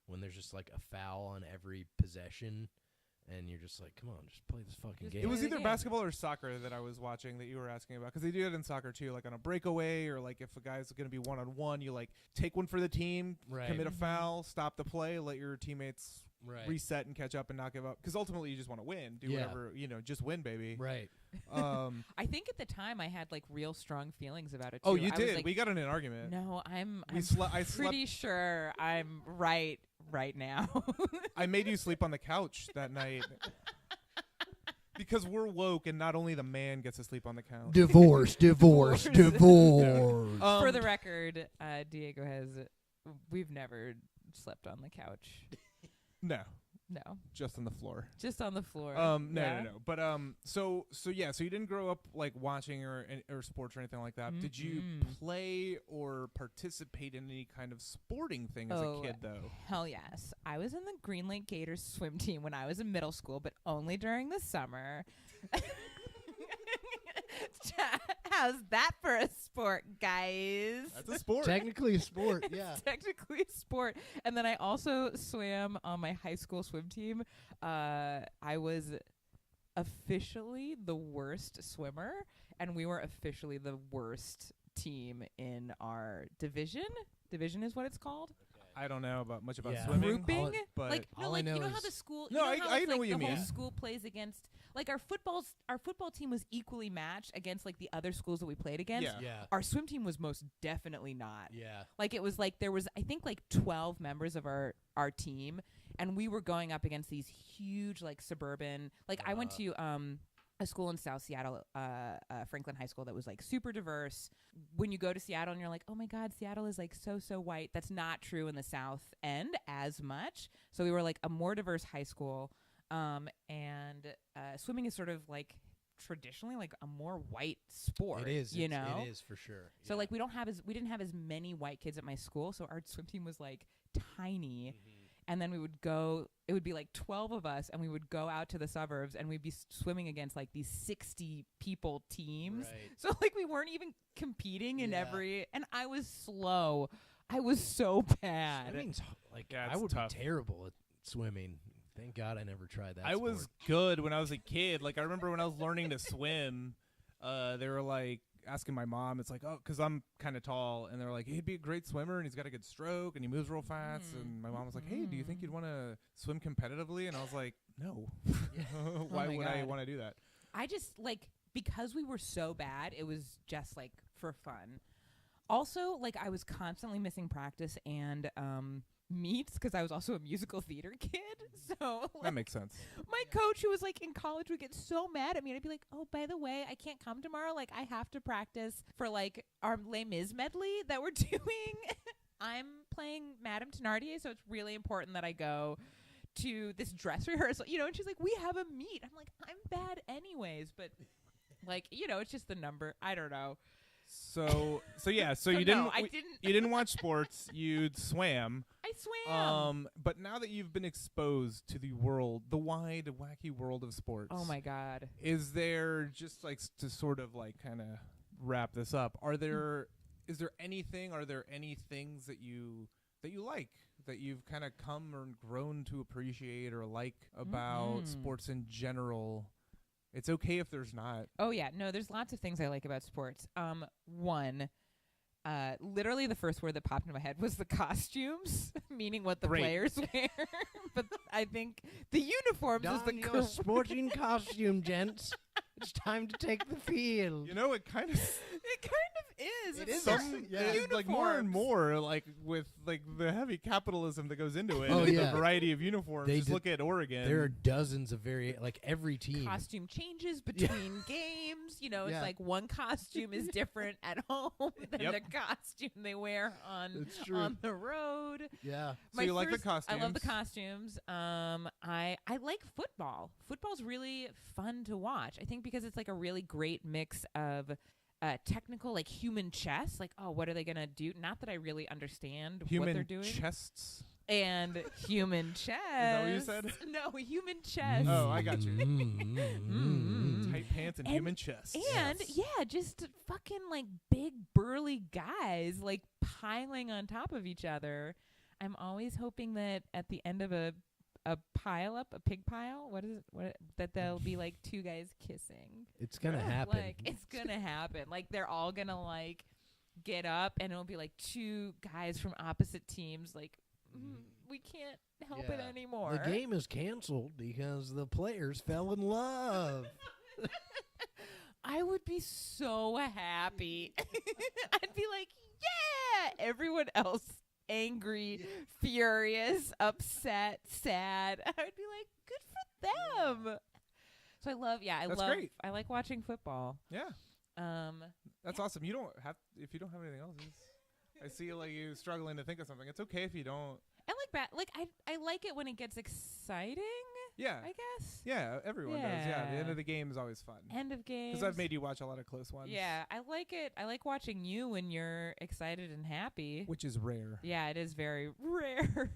when there's just like a foul on every possession. And you're just like, come on, just play this fucking game. It was the either game. basketball or soccer that I was watching that you were asking about, because they do it in soccer too, like on a breakaway, or like if a guy's going to be one-on-one, you like take one for the team, Right. commit a foul, stop the play, let your teammates Right. reset and catch up and not give up, because ultimately you just want to win. Do Yeah. whatever, just win, baby. Right. I think at the time I had like real strong feelings about it too. Oh, you I was did. like, We got in an argument. no, I'm I slept. pretty sure I'm right now. I made you sleep on the couch that night. Because we're woke, and not only the man gets to sleep on the couch. Divorce. Divorce. For the Um, record, Diego we've never slept on the couch. No, No, just on the floor. just on the floor. No. But so you didn't grow up like watching or sports or anything like that. Did you play or participate in any kind of sporting thing as a kid though? Hell yes. I was in the Green Lake Gators swim team when I was in middle school, but only during the summer. How's that for a sport, guys? That's a sport. Technically a sport, yeah. Technically a sport. And then I also swam on my high school swim team. I was officially the worst swimmer, and we were officially the worst team in our division. Division is what it's called. I don't know much about Yeah. swimming. Grouping, but like all I like know you know how is- the school. No, you know how I it's, know like, what you the whole mean. school plays against. Like our football team was equally matched against like the other schools that we played against. Yeah. Yeah. Our swim team was most definitely not. Yeah. Like it was like there was I think like 12 members of our team, and we were going up against these huge like suburban. Like I went to a school in South Seattle, Franklin High School, that was like super diverse. When you go to Seattle and you're like, oh my God, Seattle is like so white. That's not true in the South End as much. So we were like a more diverse high school. And swimming is sort of like traditionally like a more white sport. It is. you It know? is for sure. So Yeah. like we didn't have as many white kids at my school, so our swim team was like tiny. And then it would be like 12 of us, and we would go out to the suburbs, and we'd be swimming against like these 60 people teams. Right. So like we weren't even competing in Yeah. and I was slow. I was so bad. Swimming's like Yeah, I it's would tough. be terrible at swimming. Thank God I never tried that. I was sport. good when I was a kid. Like I remember when I was learning to swim, they were like asking my mom. It's like, oh, because I'm kind of tall, and they were like, he'd be a great swimmer, and he's got a good stroke, and he moves real fast. And my mom was like, hey, do you think you'd want to swim competitively? And I was like, no. Why my would I God. want to do that? I just like because we were so bad, it was just like for fun. Also, like I was constantly missing practice and meets because I was also a musical theater kid. So That like, makes sense. my coach, who was like in college, would get so mad at me. And I'd be like, "Oh, by the way, I can't come tomorrow. Like, I have to practice for like our Les Mis medley that we're doing. I'm playing Madame Thénardier, so it's really important that I go to this dress rehearsal. And she's like, "We have a meet." I'm like, "I'm bad anyways," but like, it's just the number. I don't know. So you no, didn't. I didn't. You didn't watch sports. You swam. I swam. But now that you've been exposed to the wide, wacky world of sports. Oh my God. Is there just like to sort of like kind of wrap this up? Are there any things that you like that you've kind of come or grown to appreciate or like about sports in general? It's okay if there's not. Oh yeah, no, there's lots of things I like about sports. One, literally the first word that popped into my head was the costumes, meaning what the Great. players wear. But I think the uniforms is the Don your sporting costume, gents. It's time to take the field. You know, it kind of It kind of is. It It's is some yeah. like more and more like with like the heavy capitalism that goes into it. Oh, and yeah. the variety of uniforms. They Just look at Oregon. There are dozens of like every team. costume changes between games. You know, it's Yeah. like one costume is different at home than Yep. the costume they wear It's true. on the road. Yeah. So you like the costumes? I love the costumes. I like football. Football's really fun to watch. I think because it's like a really great mix of technical, like human chess. Like, oh, what are they gonna do? Not that I really understand human what they're doing. chests. And human chess. Is that what you said? No, human chess. Oh, I got you. Mm. Tight pants and And- human chests. And yeah, just fucking like big burly guys like piling on top of each other. I'm always hoping that at the end of a pile up, a pig pile, that there'll be like two guys kissing. It's gonna Yeah. happen. Like it's gonna happen. Like they're all gonna like get up and it'll be like two guys from opposite teams like we can't help it Yeah. anymore. The game is canceled because the players fell in love. I would be so happy. I'd be like, yeah! Everyone else angry, furious, upset, sad. I would be like, good for them. So I love, That's great. I like watching football. Yeah, that's Yeah. awesome. You don't have if you don't have anything else. I see like you struggling to think of something. It's okay if you don't. I like like I like it when it gets exciting. Yeah, I guess. yeah. Everyone does. Yeah, the end Yeah. of the game is always fun. End of game. Because I've made you watch a lot of close ones. Yeah, I like it. I like watching you when you're excited and happy. which is rare. Yeah, it is very rare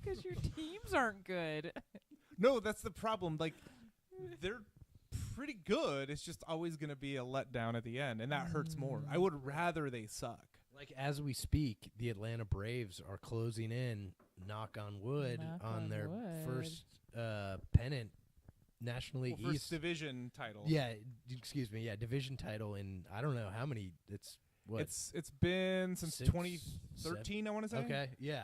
because your teams aren't good. No, that's the problem. Like, they're pretty good. It's just always going to be a letdown at the end, and that hurts more. I would rather they suck. Like as we speak, the Atlanta Braves are closing in, knock on wood, Knock on on their wood. first pennant, National League Well, first East. division title. Yeah, excuse me. Yeah, division title in I don't know how many. It's what It's been since 6, 2013, I want to say. Okay, yeah.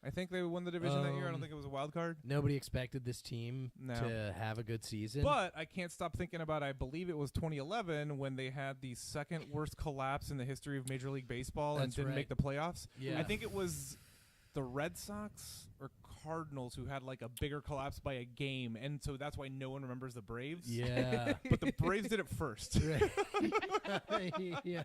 I think they won the division that year. I don't think it was a wild card. Nobody expected this team No. to have a good season. But I can't stop thinking about, I believe it was 2011 when they had the second worst collapse in the history of Major League Baseball and That's didn't right. make the playoffs. Yeah. I think it was the Red Sox or Cardinals who had like a bigger collapse by a game, and so that's why no one remembers the Braves. yeah. But the Braves did it first. Right. yeah.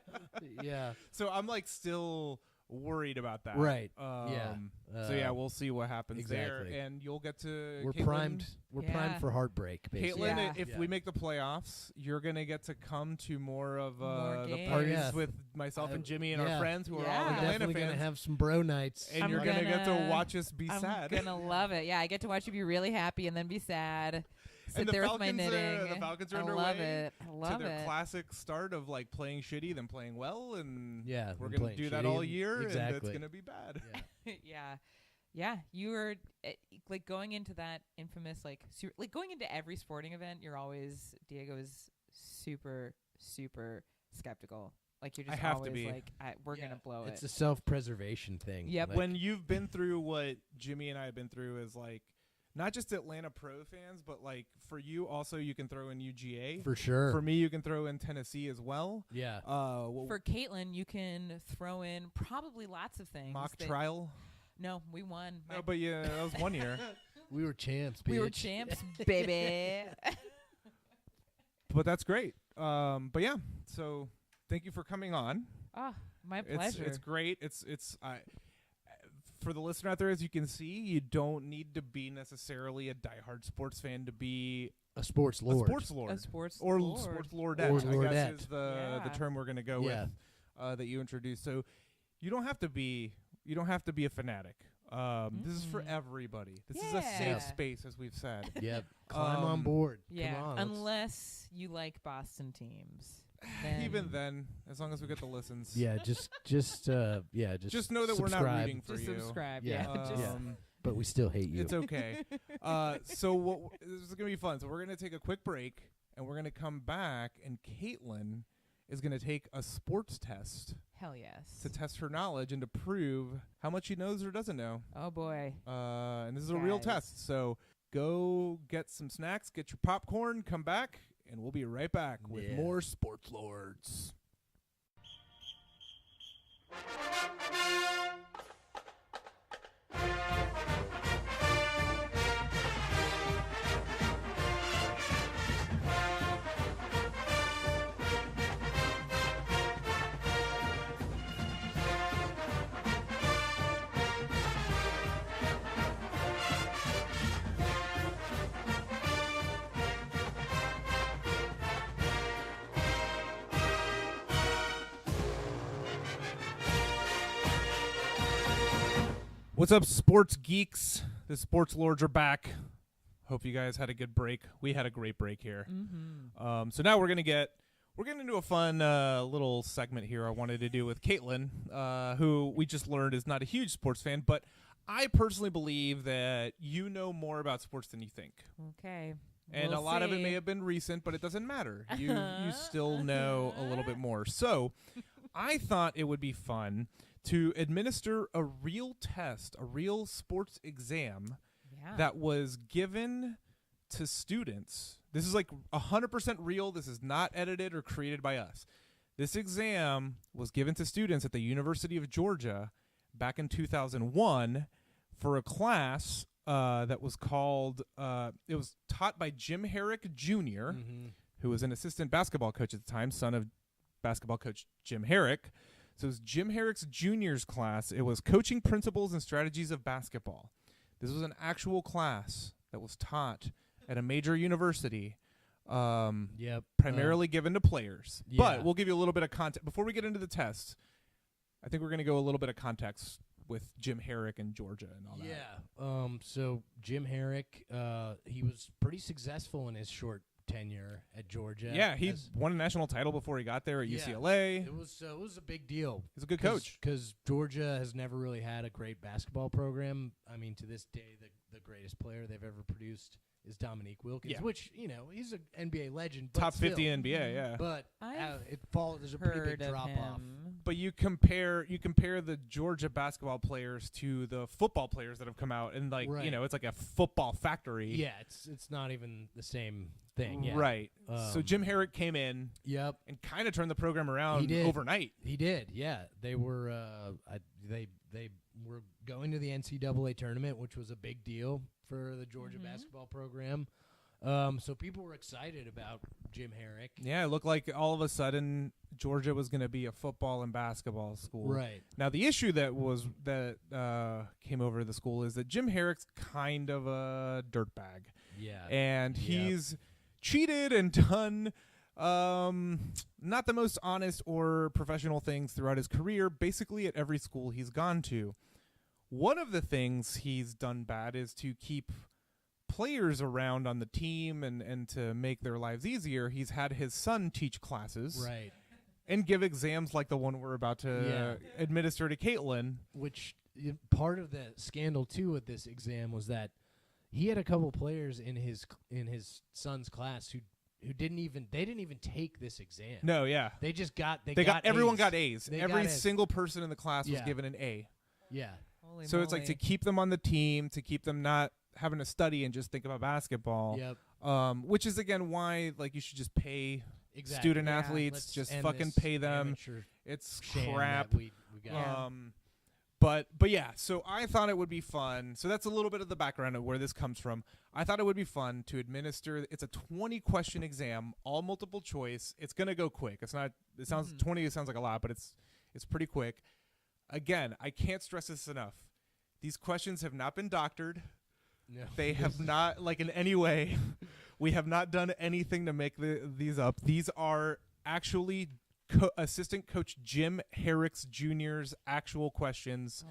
Yeah. So I'm like still worried about that. Right. So yeah, we'll see what happens there, exactly. and you'll get to. We're Caitlin. primed. We're primed Yeah. for heartbreak. Basically. Caitlin, Yeah. if Yeah. we make the playoffs, you're gonna get to come to more of More the games. parties Oh, yeah. with myself and Jimmy and yeah. our friends who are all Yeah. like We're Atlanta definitely fans, gonna have some bro nights. and I'm you're gonna get to gonna- watch us be I'm sad. gonna love it. Yeah, I get to watch you be really happy and then be sad. Sit And the there with my Falcons knitting. the Falcons are I underway love it. I to love their it. classic start of like playing shitty, then playing well, and Yeah, we're and gonna playing do that shitty all and- year, and exactly. it's gonna be bad. Yeah. Yeah. Yeah, you were like going into that infamous like going into every sporting event, you're always Diego is super skeptical. Like you're I just have to always be. like we're going to blow It's it. a self-preservation thing. Yep. Like, When you've been through what Jimmy and I have been through as like not just Atlanta Pro fans, but like for you also you can throw in UGA. for sure. For me, you can throw in Tennessee as well. yeah. For Caitlin, you can throw in probably lots of things. Mock that- trial. No, we won. No, but yeah, that was 1 year. We were champs, We were bitch. champs, baby. But that's great. But yeah, so thank you for coming on. Oh, my pleasure. It's great. It's for the listener out there, as you can see, you don't need to be necessarily a diehard sports fan to be A sports a lord. sports lord A sports or lord. sports lordette. Or I guess lordette. is the Yeah. term we're gonna go Yeah. with that you introduced. So you don't have to be a fanatic. This is for everybody. This is a Yeah. safe space, as we've said. Yep. Climb on board. Yeah, Come on. let's- unless you like Boston teams. Even then, as long as we get the listens. Yeah, just Just know that we're not subscribe. rooting for just you. subscribe. Yeah. Yeah, just But we still hate you. It's okay. So this is gonna be fun. So we're gonna take a quick break, and we're gonna come back, and Caitlin is gonna take a sports test hell yes. to test her knowledge and to prove how much she knows or doesn't know. Oh boy. And this is a real Guys. test. So go get some snacks, get your popcorn, come back, and we'll be right back with more Sports Lords. What's up, sports geeks? The Sports Lords are back. Hope you guys had a good break. We had a great break here. Mm-hmm. So now we're getting into a fun little segment here I wanted to do with Caitlin, who we just learned is not a huge sports fan, but I personally believe that you know more about sports than you think. Okay. And We'll a lot of it see. may have been recent, but it doesn't matter. You still know a little bit more. So I thought it would be fun to administer a real test, a real sports exam that was given to students. This is like 100% real. This is not edited or created by us. This exam was given to students at the University of Georgia back in 2001 for a class that was called, it was taught by Jim Herrick Jr., who was an assistant basketball coach at the time, son of basketball coach Jim Herrick. So it was Jim Herrick's Junior's class. It was Coaching Principles and Strategies of Basketball. This was an actual class that was taught at a major university, primarily given to players. Yeah. But we'll give you a little bit of context. Before we get into the test, I think we're going to go a little bit of context with Jim Herrick and Georgia and all that. Yeah. So Jim Herrick, he was pretty successful in his short tenure at Georgia. Yeah, he won a national title before he got there at UCLA. It was a big deal. He's a good coach. Because Georgia has never really had a great basketball program. I mean, to this day, the greatest player they've ever produced is Dominique Wilkins, which, he's an NBA legend. But Top 50 still. NBA, yeah. But there's a pretty big drop-off. But you compare the Georgia basketball players to the football players that have come out, and it's like a football factory. Yeah, it's not even the same thing. Yeah. Right. So Jim Herrick came in. Yep. And kind of turned the program around overnight. He did. Yeah, they were they were going to the NCAA tournament, which was a big deal for the Georgia basketball program. So people were excited about Jim Herrick. Yeah, it looked like all of a sudden Georgia was going to be a football and basketball school. Right. Now the issue that came over the school is that Jim Herrick's kind of a dirtbag. Yeah. And he's cheated and done not the most honest or professional things throughout his career, basically at every school he's gone to. One of the things he's done bad is to keep players around on the team and to make their lives easier. He's had his son teach classes. Right. And give exams like the one we're about to administer to Caitlin. Which part of the scandal too with this exam was that he had a couple players in his son's class who didn't even take this exam. No, yeah. They just got everyone A's. got A's. Every got single person in the class was given an A. Yeah. Holy so moly. it's like to keep them on the team, to keep them not having to study and just think about basketball. Yep. Which is again why you should just pay student athletes, just fucking pay them. It's crap. We got. But yeah, so I thought it would be fun. So that's a little bit of the background of where this comes from. I thought it would be fun to administer. It's a 20-question exam, all multiple choice. It's gonna go quick. It's not. It sounds 20. It sounds like a lot, but it's pretty quick. Again, I can't stress this enough. These questions have not been doctored. No. They have not, in any way. We have not done anything to make these up. These are actually assistant coach Jim Herrick's Jr.'s actual questions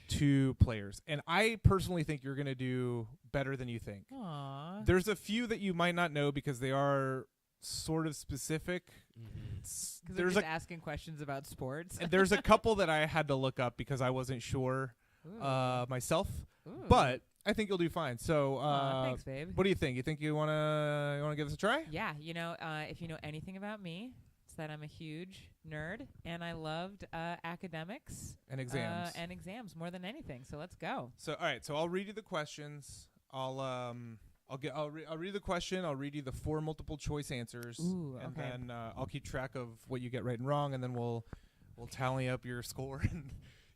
to players. And I personally think you're going to do better than you think. Aww. There's a few that you might not know because they are sort of specific. Because they're just asking questions about sports. And there's a couple that I had to look up because I wasn't sure myself. Ooh. But I think you'll do fine. So, thanks, babe. What do you think? You think you wanna give this a try? Yeah. If you know anything about me, it's that I'm a huge nerd and I loved academics and exams more than anything. So let's go. So, all right. So I'll read you the questions. I'll I'll read the question. I'll read you the 4 multiple choice answers, Ooh, and okay. then I'll keep track of what you get right and wrong, and then we'll tally up your score and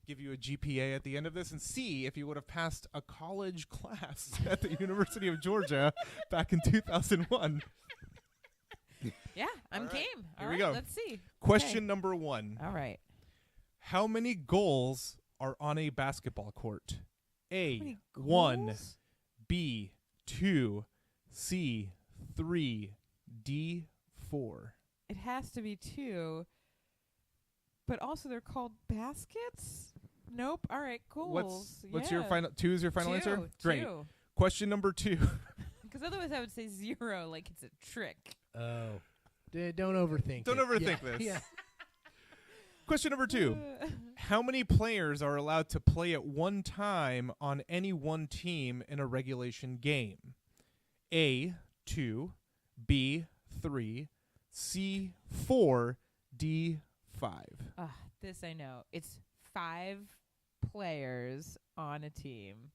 give you a GPA at the end of this, and see if you would have passed a college class at the University of Georgia back in 2001. Yeah, I'm All right, game. here All we right, go. let's see. Question number 1. All right. How many goals are on a basketball court? How A, many 1, goals? B, 2, C, 3, D, 4. It has to be 2. But also they're called baskets? Nope. All right, goals. What's your final? 2 is your final answer? Great. 2. Question number 2. Because otherwise I would say 0 like it's a trick. Oh. Don't overthink Don't it. overthink Yeah, this. Yeah. Question number 2. How many players are allowed to play at one time on any one team in a regulation game? A, 2, B, 3, C, 4, D, 5. This I know. It's 5 players on a team.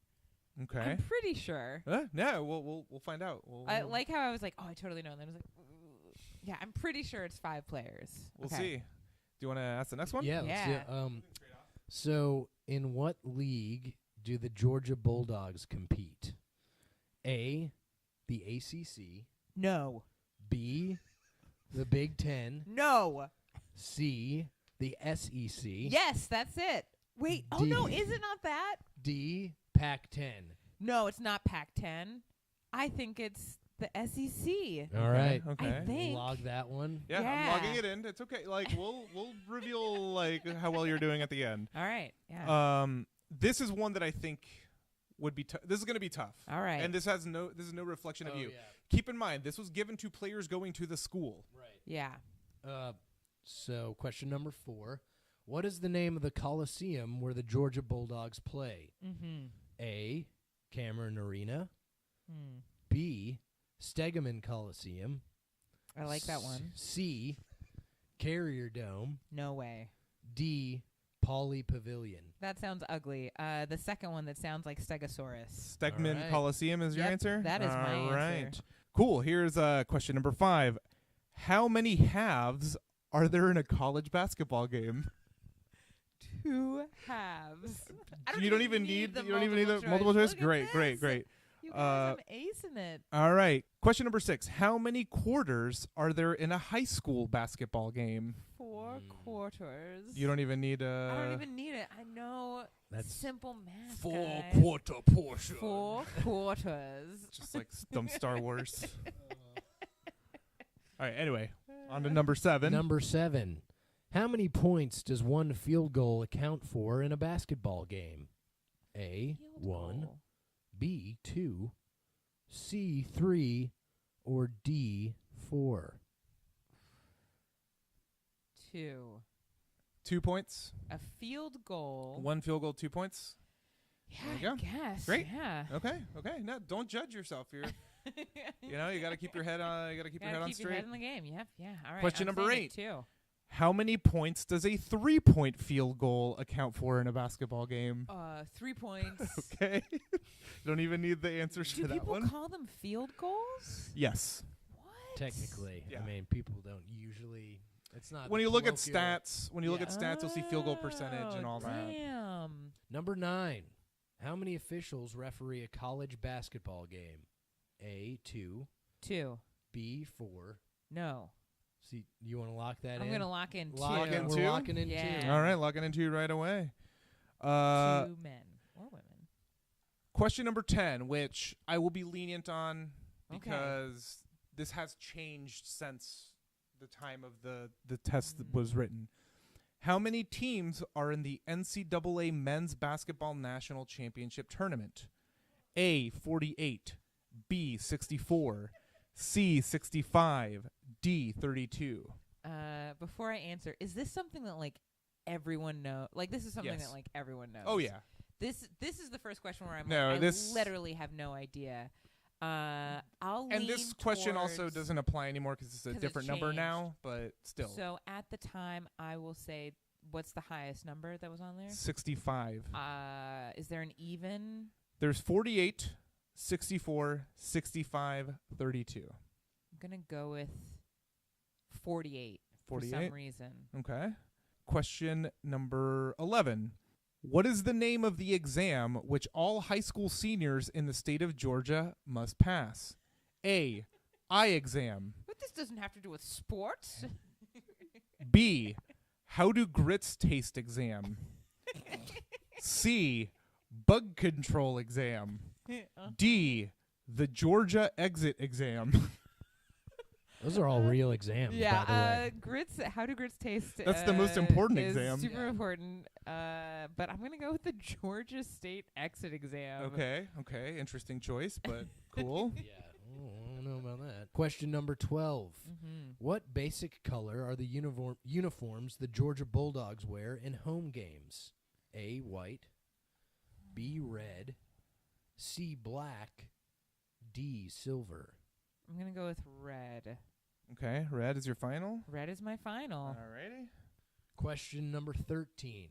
Okay. I'm pretty sure. Yeah, we'll find out. I like how I was like, oh, I totally know. And then I was like, yeah, I'm pretty sure it's 5 players. We'll Okay. see. Do you want to ask the next one? Yeah. Let's do Yeah. it. So, in what league do the Georgia Bulldogs compete? A, the ACC. No. B, the Big Ten. No. C, the SEC. Yes, that's it. Wait. Oh, D. no. Is it not that? D, Pac-10. No, it's not Pac-10. I think it's the SEC. All right. Okay. I think. Log that one. Yeah, I'm Yeah. logging it in. It's okay. Like we'll reveal like how well you're doing at the end. All right. Yeah. This is one that I think would be this is going to be tough. All right. And this is no reflection of you. Yeah. Keep in mind this was given to players going to the school. Right. Yeah. So, question number 4. What is the name of the Coliseum where the Georgia Bulldogs play? Mm-hmm. A, Cameron Arena. Mm. B, Stegeman Coliseum. I like that one. C, Carrier Dome. No way. D, Pauley Pavilion. That sounds ugly. The second one that sounds like Stegosaurus. Stegman All right. Coliseum is your Yep, answer? that is my All answer. right. Cool. Here's question number 5. How many halves are there in a college basketball game? 2 halves. You don't even need the multiple choice. Look at Great, this. great, great. You guys, I'm acing it. All right. Question number 6. How many quarters are there in a high school basketball game? 4 quarters. You don't even need I don't even need it. I know That's simple math. 4 guys. quarter portion. 4 quarters. just like dumb Star Wars. All right. Anyway, on to number 7. Number 7. How many points does one field goal account for in a basketball game? A, Field 1, goal. B, 2, C, 3, or D, 4? 2. 2 points. A field goal. 1 field goal, 2 points. Yeah, There you I go. guess. Great. Yeah. Okay. No, don't judge yourself. You know, you got to keep your head on. You got to keep your head on keep your straight. head in the game. Yeah. Yeah. All right. Question I'm number saying 8. it too. How many points does a 3-point field goal account for in a basketball game? 3 points. Okay. Don't even need the answers Do to that people one. call them field goals? Yes. What? Technically. Yeah. I mean, people don't usually. It's not. When the you look at colloquial- stats, you'll see field goal percentage and all that. Damn. Number 9. How many officials referee a college basketball game? A, 2, 2. B, 4. No. See, you want to lock that in? I'm gonna lock in 2. Lock in We're 2? locking in Yeah. 2. All right, locking into right away. 2 men or women. Question number 10, which I will be lenient on Okay. because this has changed since the time of the test that was written. How many teams are in the NCAA Men's Basketball National Championship Tournament? A, 48, B, 64, C, 65, D, 32. Before I answer, is this something that like everyone know? Like this is something Yes. that like everyone knows. Oh, yeah. This is the first question where I'm No, like, this- I literally have no idea. I'll And lean this question also towards- doesn't apply anymore because it's a 'cause it's different number changed. now, but still. So at the time, I will say, what's the highest number that was on there? 65. Is there an even? There's 48, 64, 65, 32. I'm going to go with 48 for 48? some reason. Okay. Question number 11. What is the name of the exam which all high school seniors in the state of Georgia must pass? A, eye exam. But this doesn't have to do with sports. B, how do grits taste exam. C, bug control exam. D, the Georgia exit exam. Those are all real exams, by the way. Grits. How do grits taste? That's the most important is exam. Super important. But I'm gonna go with the Georgia State exit exam. Okay. Interesting choice, but cool. Yeah, I don't know about that. Question number 12. Mm-hmm. What basic color are the uniforms the Georgia Bulldogs wear in home games? A, white. B, red. C, black. D, silver. I'm gonna go with red. Okay, red is your final. Red is my final. Alrighty. Question number 13.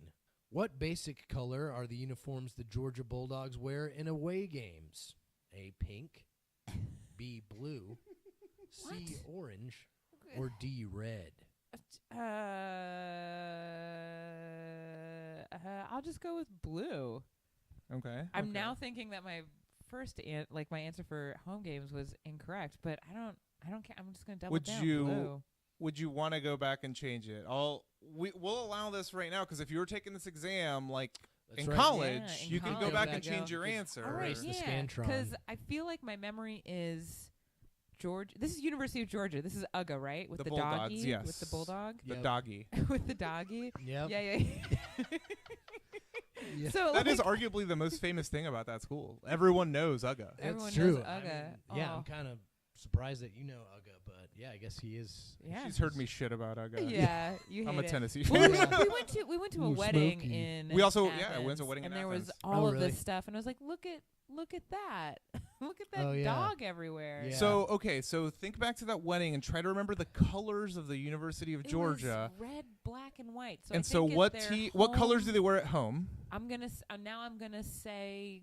What basic color are the uniforms the Georgia Bulldogs wear in away games? A, pink. B, blue. C, orange. Or D, red. I'll just go with blue. Okay. I'm now thinking that my first my answer for home games was incorrect, but I don't care. I'm just gonna double down. Blue. Would you want to go back and change it? We'll allow this right now because if you were taking this exam in college, Yeah, you can go college. back and change your answer. All right, Erase the yeah, Scantron. because I feel like my memory is Georgia. This is University of Georgia. This is UGA, right? With The the Bulldogs, doggy, yes. with the bulldog, The Yep. doggy. with the doggy. Yep. Yeah. Yeah. So That is arguably the most famous thing about that school. Everyone knows UGA. Everyone That's true. knows I UGA. mean, yeah, Oh. I'm kind of surprised that you know UGA, but yeah, I guess he is. Yeah. She's heard me shit about UGA. Yeah, you I'm hate a it. Tennessee Well, fan. we went to a Ooh, wedding smoky. in. We also- Athens, yeah, I went to a wedding in and there was Athens. all Oh, of really? this stuff, and I was like, look at that, look at that Oh, yeah. dog everywhere. Yeah. So think back to that wedding and try to remember the colors of the University of It Georgia. was red, black, and white. So I And so think what at their what colors home- do they wear at home? I'm gonna say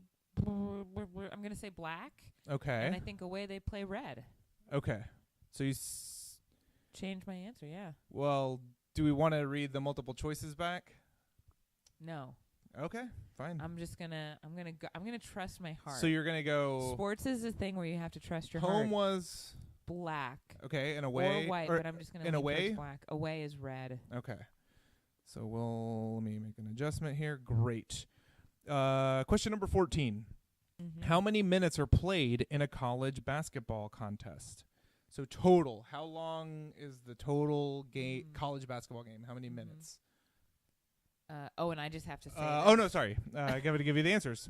black, and Okay. I think away they play red. Okay. So you Change my answer. Yeah. well, do we want to read the multiple choices back? No. Okay, fine. I'm gonna trust my heart. So you're going to go Sports is a thing where you have to trust your home heart. was Black. okay, and away Or white, or but I'm just gonna in lean towards away? black. Away is red. Okay. So let me make an adjustment here. Great. Question number 14. Mm-hmm. How many minutes are played in a college basketball contest? So total, how long is the total college basketball game? How many minutes? And I just have to say. Oh no, sorry. I got to give you the answers.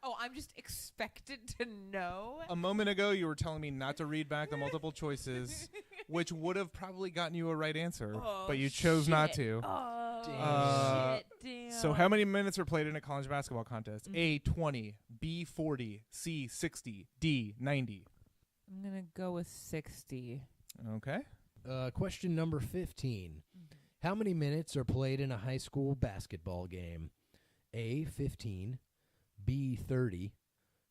Oh, I'm just expected to know. A moment ago, you were telling me not to read back the multiple choices, which would have probably gotten you a right answer, Oh, but you chose not shit. to. Oh, shit, damn. So how many minutes are played in a college basketball contest? Mhm. A, 20, B, 40, C, 60, D, 90. I'm going to go with 60. Okay. Question number 15. How many minutes are played in a high school basketball game? A, 15, B, 30,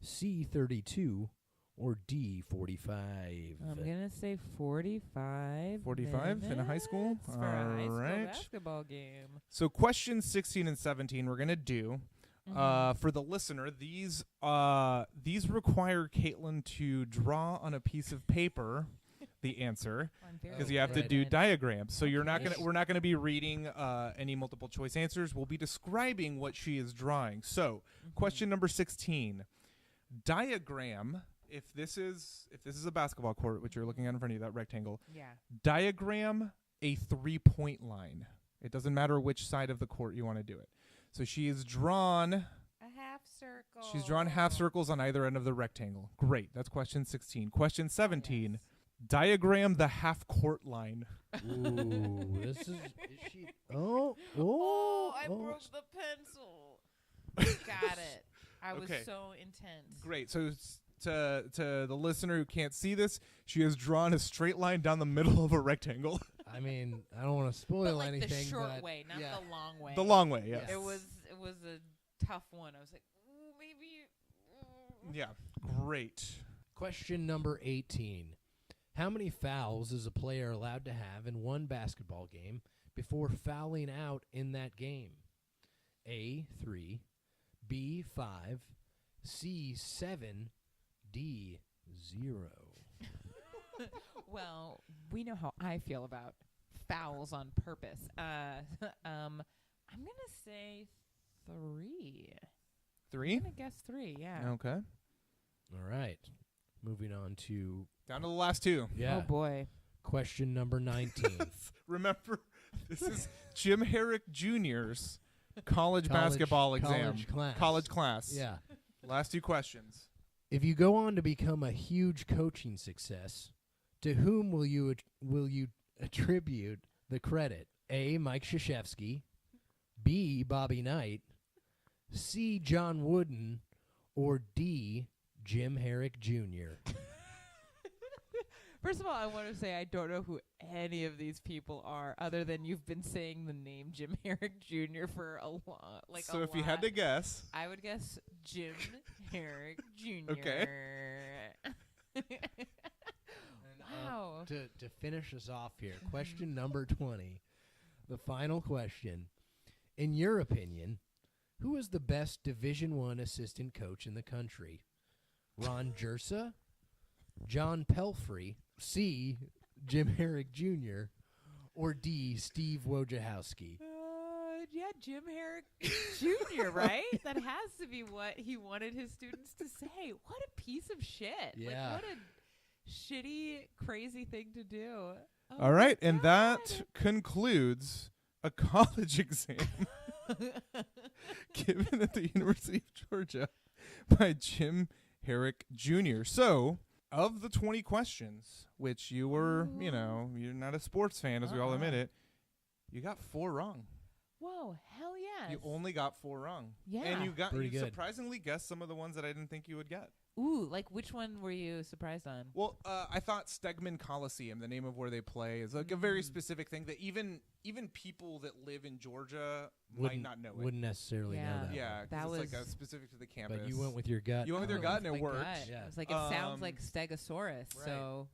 C, 32, or D, 45? I'm going to say 45. 45 in a high school? minutes for a high school Alright. basketball game. So questions 16 and 17 we're going to do. Mhm. For the listener, these require Caitlin to draw on a piece of paper the answer I'm very because you have to right. do diagrams. So you're not Okay. we're not gonna be reading any multiple choice answers. We'll be describing what she is drawing. So Mhm. question number 16, diagram. If this is a basketball court, which you're looking at in front of you, that rectangle, Yeah. diagram a 3-point line. It doesn't matter which side of the court you want to do it. So she has drawn. A half circle. She's drawn half circles on either end of the rectangle. Great. That's question 16. Question 17. Diagram the half court line. Ooh, is she? Oh, I oh. broke the pencil. Got it. I was Okay. so intense. Great. So to the listener who can't see this, she has drawn a straight line down the middle of a rectangle. I mean, I don't want to spoil But like anything, the short but way, not yeah. the long way. The long way, yes. Yes. It was a tough one. I was like, ooh, maybe. Yeah, great. Question number 18. How many fouls is a player allowed to have in one basketball game before fouling out in that game? A, 3, B, 5, C, 7, D, 0. Well, we know how I feel about fouls on purpose. I'm gonna say 3. 3? I'm gonna guess 3. Yeah. Okay. All right. Moving on to Down to the last 2. yeah. Oh boy. Question number 19. Remember, this is Jim Herrick Jr.'s college basketball exam. College class. College class. Yeah. Last 2 questions. If you go on to become a huge coaching success, to whom will you attribute the credit? A, Mike Krzyzewski, B, Bobby Knight, C, John Wooden, or D, Jim Herrick Jr.? First of all, I want to say I don't know who any of these people are, other than you've been saying the name Jim Herrick Jr. for a long, So if you had to guess, I would guess Jim Herrick Jr. Okay. Wow. To finish us off here, question number 20, the final question. In your opinion, who is the best Division I assistant coach in the country? Ron Jersa, John Pelfrey, C, Jim Herrick Jr., or D, Steve Wojciechowski? Yeah, Jim Herrick Jr., right? That has to be what he wanted his students to say. What a piece of shit. Yeah. Like, what a shitty, crazy thing to do. Oh all right, my and God. that concludes a college exam given at the University of Georgia by Jim Herrick Jr. So, of the 20 questions, which you were, you're not a sports fan, as we all admit it, you got 4 wrong. Whoa, hell yes. You only got 4 wrong. Yeah. And you Pretty good. surprisingly guessed some of the ones that I didn't think you would get. Ooh, like which one were you surprised on? Well, I thought Stegman Coliseum, the name of where they play, is like a very specific thing that even people that live in Georgia might not know it. Wouldn't necessarily know that. Yeah, 'cause That it's like was- specific to the campus. But you went with your gut. You went with your gut, and it my worked. gut. Yeah. I was like, it sounds like Stegosaurus, Right. so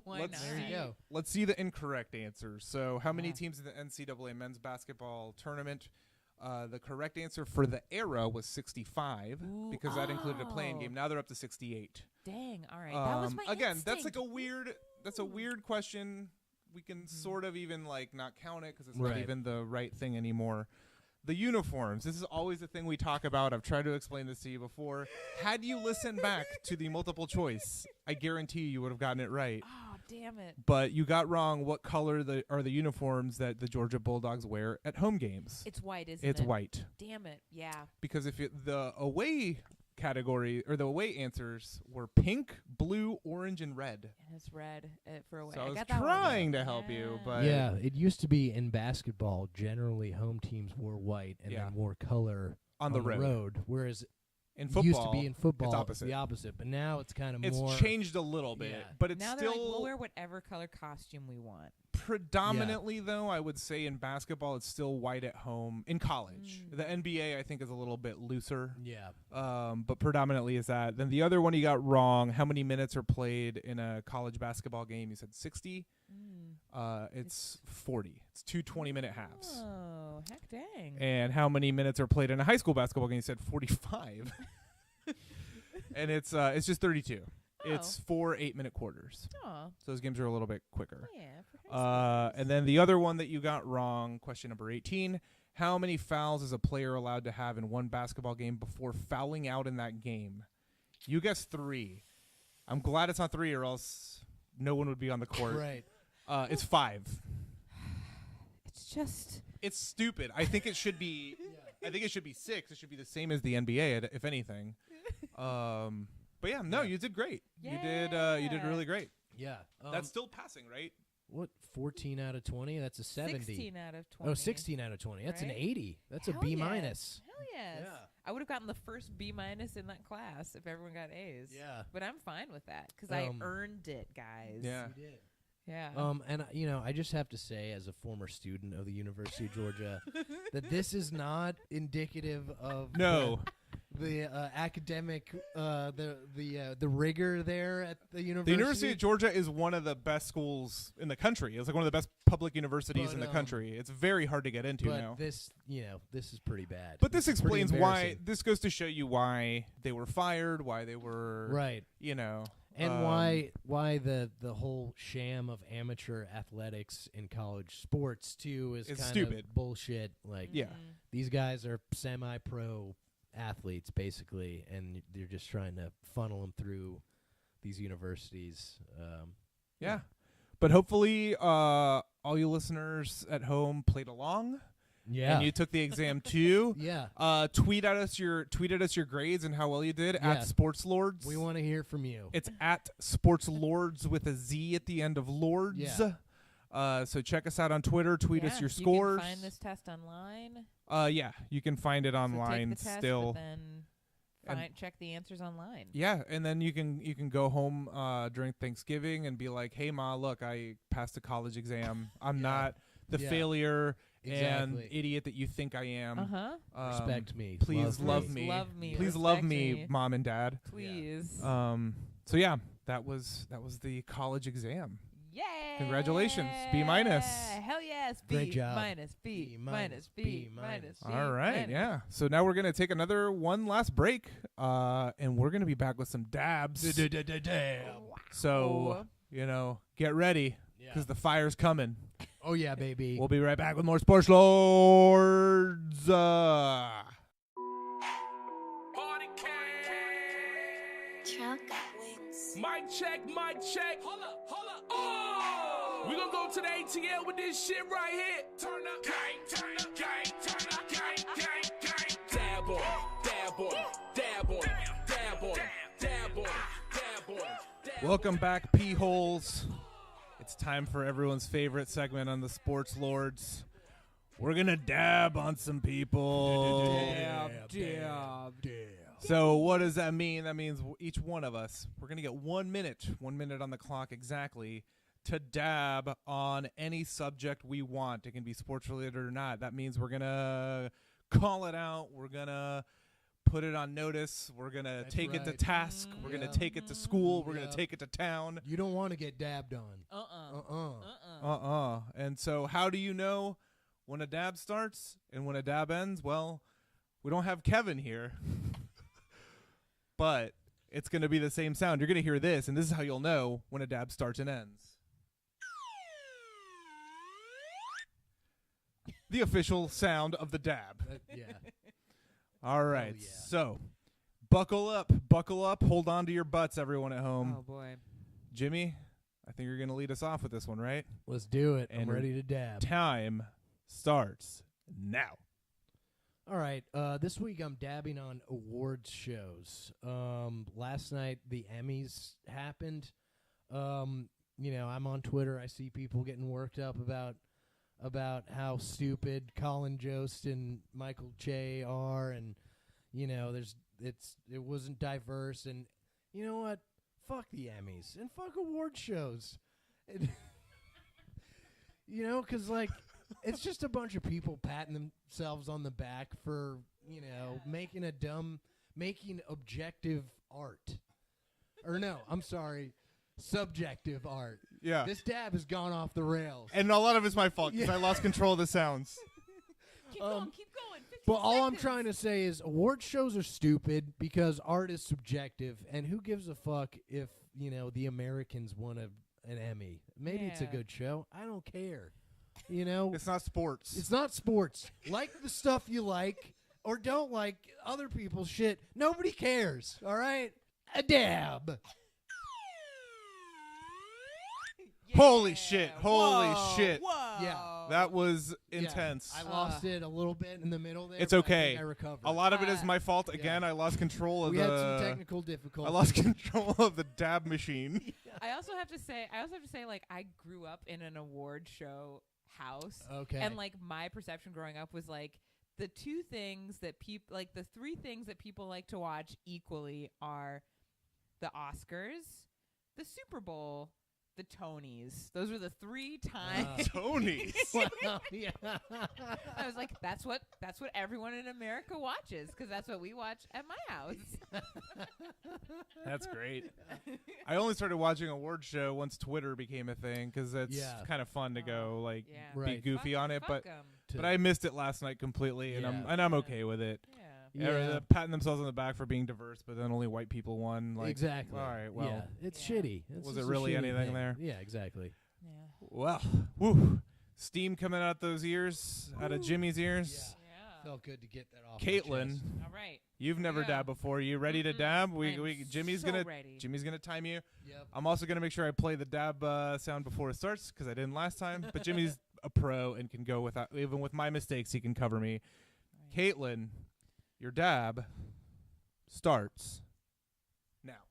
why Let's not? There you go. Let's see the incorrect answers. So, how many Yeah. teams in the NCAA men's basketball tournament? The correct answer for the era was 65 Ooh, because that included a playing oh. game. Now they're up to 68. Dang, all right. That was my Again, that's instinct. like a weird question. We can sort of even like not count it because it's not Right. even the right thing anymore. The uniforms. This is always the thing we talk about. I've tried to explain this to you before. Had you listened back to the multiple choice, I guarantee you would have gotten it right. Oh, damn it. But you got wrong. What color are the uniforms that the Georgia Bulldogs wear at home games? It's white, isn't it? It's white. Damn it. Yeah. Because if the away category or the away answers were pink, blue, orange, and red. And it's red for a way. So I was got that one trying right. to help you, but Yeah, it used to be in basketball, generally home teams wore white and Yeah. then wore color on the road. whereas In it football, used to be in football it's the opposite. But now it's kind of It's more changed a little bit, Yeah. but it's Now they're still like, we'll wear whatever color costume we want. predominantly, though, I would say in basketball, it's still white at home. In college, Mm. the NBA, I think, is a little bit looser. Yeah. But predominantly is that. Then the other one you got wrong. How many minutes are played in a college basketball game? You said 60. It's 40. It's 2 20-minute halves. Oh, heck dang. And how many minutes are played in a high school basketball game? You said 45. And it's just 32. It's 4 8-minute quarters. Oh, So those games are a little bit quicker. yeah. For high And then the other one that you got wrong, question number 18. How many fouls is a player allowed to have in one basketball game before fouling out in that game? You guessed 3. I'm glad it's not 3 or else no one would be on the court. Right. It's 5. It's just. It's stupid. I think it should be I think it should be 6. It should be the same as the NBA if anything. But yeah, no, you did great. You did really great. Yeah. That's still passing, right? what 14 out of 20? That's a 70. 16 out of 20. Oh, 16 out of 20. That's an Right? 80. That's Hell a B yes. minus. Hell yes. Yeah. I would have gotten the first B minus in that class if everyone got A's. Yeah. But I'm fine with that because I Um, earned it, guys. Yeah. You did. Yeah. And I just have to say, as a former student of the University of Georgia, that this is not indicative of No. academic the rigor there at the university. The University of Georgia is one of the best schools in the country. It's like one of the best public universities in the country. It's very hard to get into but now. This is pretty bad. But this It's pretty explains why. embarrassing. This goes to show you why they were fired, why they were Right. And why the whole sham of amateur athletics in college sports too is It's kind stupid. of bullshit. Like Yeah. these guys are semi-pro athletes basically, and they're just trying to funnel them through these universities. Yeah. But hopefully, all you listeners at home played along. Yeah. And you took the exam too. Yeah. Tweet at us your grades and how well you did Yeah. at Sports Lordz. We want to hear from you. It's at Sports Lordz with a Z at the end of Lordz. Yeah. So check us out on Twitter. Tweet us your scores. You can find this test online. Yeah, you can find it online so take the test, still. But then check the answers online. Yeah, and then you can go home during Thanksgiving and be like, "Hey, Ma, look, I passed a college exam. I'm not the failure and idiot that you think I am. Respect me. Please love me. Love me. Please love me, Mom and Dad. Please. So yeah, that was the college exam. Yeah. Congratulations. B-. Hell yes. B Great job. minus, B minus, B minus. All right, yeah. So now we're going to take one last break, and we're going to be back with some dabs. So, get ready, because the fire's coming. Oh, yeah, baby. We'll be right back with more Sports Lords. Mic check, mic check. Holla. Oh! We gonna go to the ATL with this shit right here. Turn up, gang, turn up, gang, turn up, gang. Dab on, dab on, dab on, dab on, dab on, dab on. Welcome back, P-holes. It's time for everyone's favorite segment on the Sports Lords. We're going to dab on some people. Dab. So what does that mean? That means each one of us, we're going to get 1 minute on the clock exactly, to dab on any subject we want. It can be sports related or not. That means we're going to call it out. We're going to put it on notice. We're going to take it to task. We're going to take it to school. We're going to take it to town. You don't want to get dabbed on. And so how do you know when a dab starts and when a dab ends? Well, we don't have Kevin here. But it's going to be the same sound. You're going to hear this, and this is how you'll know when a dab starts and ends. The official sound of the dab. Yeah. All right. yeah. So, buckle up, hold on to your butts, everyone at home. Oh, boy. Jimmy, I think you're going to lead us off with this one, right? Let's do it. And I'm ready to dab. Time starts now. All right. This week I'm dabbing on awards shows. Last night the Emmys happened. I'm on Twitter. I see people getting worked up about how stupid Colin Jost and Michael Che are, and it wasn't diverse. And you know what? Fuck the Emmys and fuck award shows. Because it's just a bunch of people patting themselves on the back for, making objective art. Or no, I'm sorry, subjective art. Yeah. This dab has gone off the rails. And a lot of it's my fault because I lost control of the sounds. Keep going. 50 But all I'm seconds. trying to say is award shows are stupid because art is subjective, and who gives a fuck if, the Americans won an Emmy? Maybe it's a Yeah. good show. I don't care. It's not sports. It's not sports. Like the stuff you like or don't like other people's shit. Nobody cares, all right? A dab. Holy shit. Holy Whoa, shit. Whoa. Yeah. That was intense. Yeah, I lost it a little bit in the middle there. It's but okay. I think I recovered. A lot of it is my fault. Again, I lost control of we the... had some technical difficulties. I lost control of the dab machine. I also have to say, I grew up in an award show house. Okay. And my perception growing up was the three things that people like to watch equally are the Oscars, the Super Bowl, the Tonys. Those were the 3 times. Tonys. Wow, yeah. I was like, that's what everyone in America watches, because that's what we watch at my house. That's great. I only started watching award show once Twitter became a thing, because it's kind of fun to go like Yeah. be Right. goofy on it. But 'em. but I missed it last night completely, and Yeah. I'm okay with it. Yeah. They're patting themselves on the back for being diverse, but then only white people won. Like, exactly. All right, well, yeah, it's Yeah. shitty. It's Was just it a really shitty anything thing. there? Yeah, exactly. Yeah. well, woo, steam coming out those ears, out of Jimmy's ears. Yeah. Felt good to get that off. my Caitlin, chest. All right. you've never Yeah. dabbed before. You ready to Mm-mm. dab? I'm Jimmy's so gonna ready. Jimmy's gonna time you. Yep. I'm also gonna make sure I play the dab sound before it starts because I didn't last time. But Jimmy's a pro and can go without even with my mistakes. He can cover me. Right. Caitlin, your dab starts now.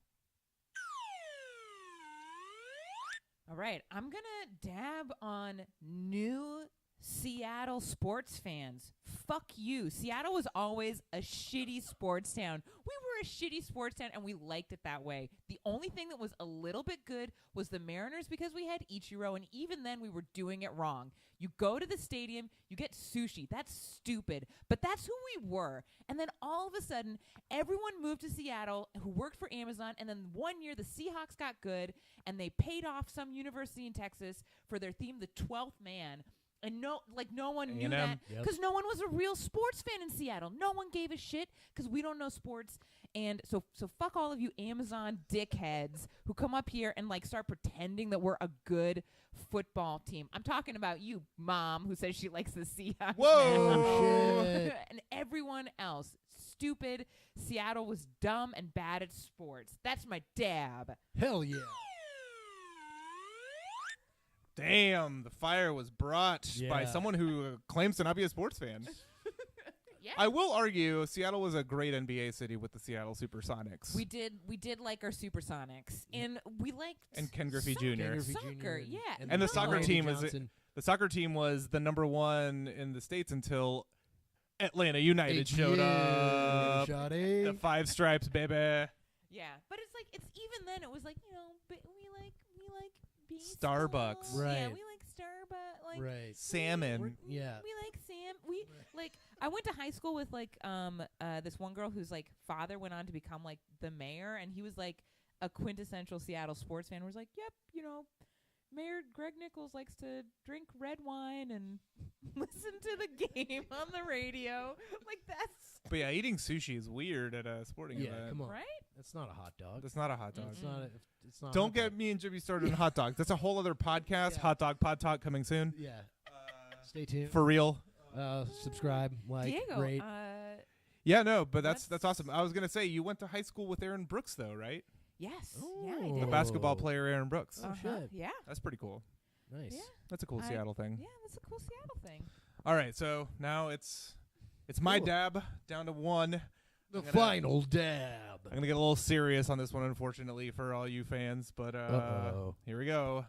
All right. I'm going to dab on new Seattle sports fans. Fuck you. Seattle was always a shitty sports town. We were a shitty sports town, and we liked it that way. The only thing that was a little bit good was the Mariners, because we had Ichiro, and even then we were doing it wrong. You go to the stadium, you get sushi. That's stupid. But that's who we were. And then all of a sudden, everyone moved to Seattle who worked for Amazon, and then one year the Seahawks got good, and they paid off some university in Texas for their theme, the 12th Man. And no one knew that Yep. because no one was a real sports fan in Seattle. No one gave a shit because we don't know sports. And so fuck all of you Amazon dickheads who come up here and like start pretending that we're a good football team. I'm talking about you, Mom, who says she likes the Seahawks. Whoa. Shit. And everyone else, stupid. Seattle was dumb and bad at sports. That's my dab. Hell yeah. Damn, the fire was brought by Yeah. someone who claims to not be a sports fan. Yeah. I will argue Seattle was a great NBA city with the Seattle Supersonics. We did like our Supersonics, and we liked And Ken Griffey soccer. Jr. Ken Griffey Soccer, Jr. yeah. And the soccer Randy team was Johnson. the soccer team was the #1 in the States until Atlanta United showed up. Shoddy. The 5 stripes, baby. Yeah, but it's like it's even then it was like but we like Starbucks. Bistro. Yeah, Right. we like Starbucks. Like Right. Salmon. Yeah. we like Sam. We like. I went to high school with like this one girl whose like father went on to become like the mayor, and he was like a quintessential Seattle sports fan. Was like, yep, Mayor Greg Nichols likes to drink red wine and listen to the game on the radio. Like that's But yeah, eating sushi is weird at a sporting Yeah, event. come on. right. That's not a hot dog. That's not a hot dog. It's not. It's not. a Don't hot get dog. me and Jimmy started on hot dogs. That's a whole other podcast. Yeah. Hot Dog Pod Talk coming soon. Yeah. Stay tuned. For real. Subscribe, like, Diego, rate. Yeah, no, but that's That's- awesome. I was gonna say you went to high school with Aaron Brooks though, right? yes, Oh. yeah, I The did. basketball Oh. player Aaron Brooks. Oh, shit. Yeah, That's pretty cool. Nice. Yeah. That's a cool I- Seattle thing. yeah, that's a cool Seattle thing. All right, so now it's my Cool. dab down to 1. The I'm gonna- final dab. I'm gonna get a little serious on this one, unfortunately, for all you fans. But Uh-oh. here we go.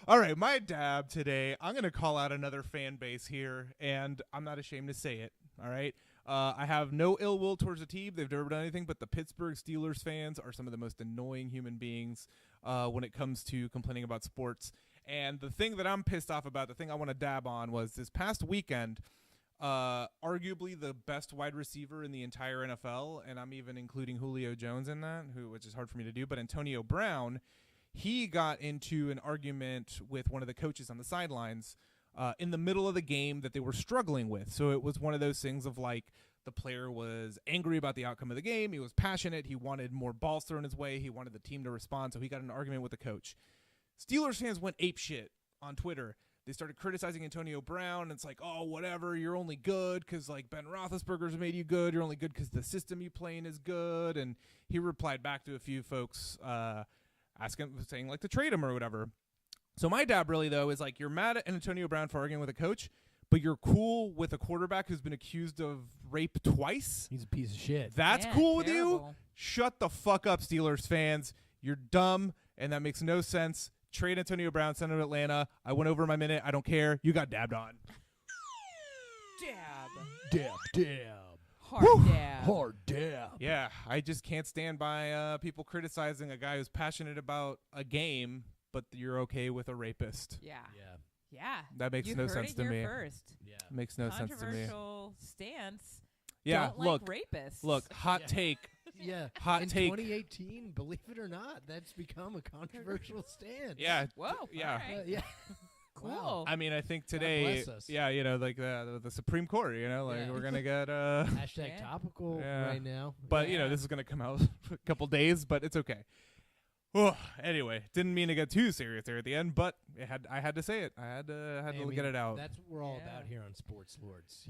All right, my dab today. I'm gonna call out another fan base here, and I'm not ashamed to say it. All right, I have no ill will towards the team. They've never done anything, but the Pittsburgh Steelers fans are some of the most annoying human beings when it comes to complaining about sports. And the thing that I'm pissed off about, the thing I want to dab on, was this past weekend. Arguably the best wide receiver in the entire NFL, and I'm even including Julio Jones in that, which is hard for me to do, but Antonio Brown, he got into an argument with one of the coaches on the sidelines in the middle of the game that they were struggling with. So it was one of those things of like the player was angry about the outcome of the game. He was passionate. He wanted more balls thrown his way. He wanted the team to respond, so he got in an argument with the coach. Steelers fans went apeshit on Twitter. They started criticizing Antonio Brown. And it's like, oh, whatever, you're only good because like Ben Roethlisberger's made you good. You're only good because the system you play in is good. And he replied back to a few folks saying like to trade him or whatever. So my dab really, though, is like you're mad at Antonio Brown for arguing with a coach, but you're cool with a quarterback who's been accused of rape twice. He's a piece of shit. That's Yeah, cool with you? terrible. Shut the fuck up, Steelers fans. You're dumb, and that makes no sense. Trade Antonio Brown, send him to Atlanta. I went over my minute. I don't care. You got dabbed on. Dab. Dab. Hard dab. Hard dab. Yeah, I just can't stand by people criticizing a guy who's passionate about a game, but you're okay with a rapist. Yeah. Yeah. Yeah. That makes You no heard sense it to here me. First. Yeah. Makes no sense to me. Controversial stance. Yeah, Don't look, like rapists. look, hot Yeah. take. Yeah. Hot in take. 2018, believe it or not, that's become a controversial stance. Yeah, Whoa. yeah. All right. Yeah. Cool. Wow. I mean, I think today, bless us. yeah, like the Supreme Court, like Yeah. we're gonna get Hashtag Yeah. topical Yeah. right now. but Yeah. this is gonna come out a couple days, but it's okay. Oh, anyway, didn't mean to get too serious there at the end, but I had to say it. I had to I mean, get it out. That's what we're all Yeah. about here on Sports Lords.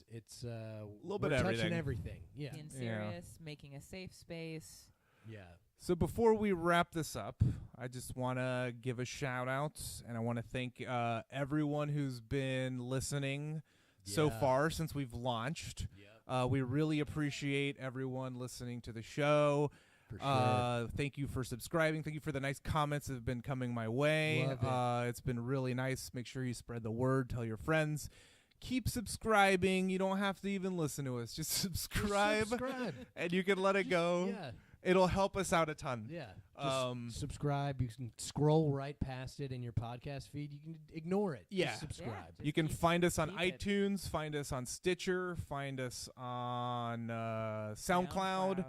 It's a Little bit of touching everything. everything. Yeah. Being Yeah. serious, making a safe space. Yeah. So before we wrap this up, I just want to give a shout out, and I want to thank everyone who's been listening so Yeah. far since we've launched. Yep. We really appreciate everyone listening to the show. For sure. Thank you for subscribing. Thank you for the nice comments that have been coming my way. Love it. It's been really nice. Make sure you spread the word. Tell your friends. Keep subscribing. You don't have to even listen to us. Just subscribe, Subscribe. and you can let it go. Yeah. It'll help us out a ton. Yeah. Just Um, subscribe. You can scroll right past it in your podcast feed. You can ignore it. Yeah. Just subscribe. Yeah. You can keep- find us on keep it. iTunes, find us on Stitcher, find us on SoundCloud.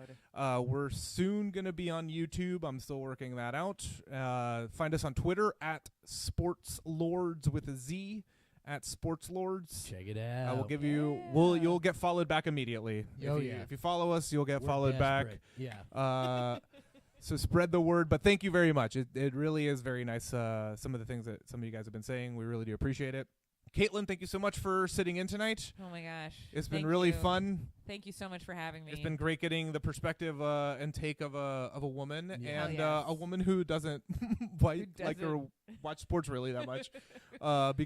We're soon going to be on YouTube. I'm still working that out. Find us on Twitter at Sports Lords with a Z, at Sports Lords. Check it out. I will give you. Yeah. You'll get followed back immediately. Oh, if you, yeah. If you follow us, you'll get We're followed back. desperate. Yeah. So spread the word. But thank you very much. It really is very nice. Some of the things that some of you guys have been saying, we really do appreciate it. Caitlin, thank you so much for sitting in tonight. Oh my gosh. It's been Thank really you. fun. Thank you so much for having me. It's been great getting the perspective and take of a woman Yeah. and Hell yes. a woman who doesn't like or watch sports really that much,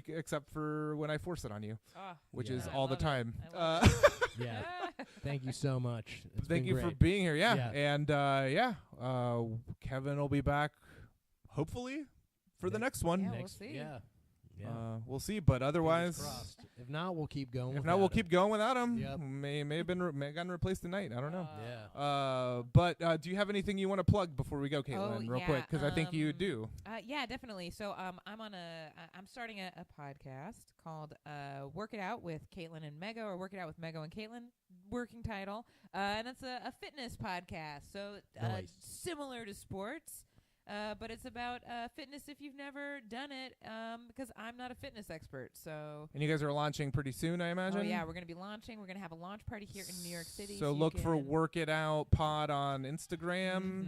except for when I force it on you, Oh, which Yeah. is I all the love it. time. I love Yeah. it. Thank you so much. It's Thank been you for great. being here. Yeah, Yeah. and Kevin will be back hopefully for the next one. Yeah, we'll see. Yeah. Yeah. We'll see, but Fingers otherwise, crossed. If not, we'll keep going. if not, we'll keep going without him. Yep. May have gotten replaced tonight. I don't know. Yeah. But do you have anything you want to plug before we go, Caitlin, real yeah, quick? Because I think you do. Yeah, definitely. So I'm starting a podcast called Work It Out with Caitlin and Mego, or Work It Out with Mego and Caitlin, working title. And that's a fitness podcast. So Nice. similar to sports. But it's about fitness if you've never done it, because I'm not a fitness expert. So And you guys are launching pretty soon, I imagine? oh yeah, we're gonna be launching. We're gonna have a launch party here in New York City. So you look for can- Work It Out Pod on Instagram. Mhm.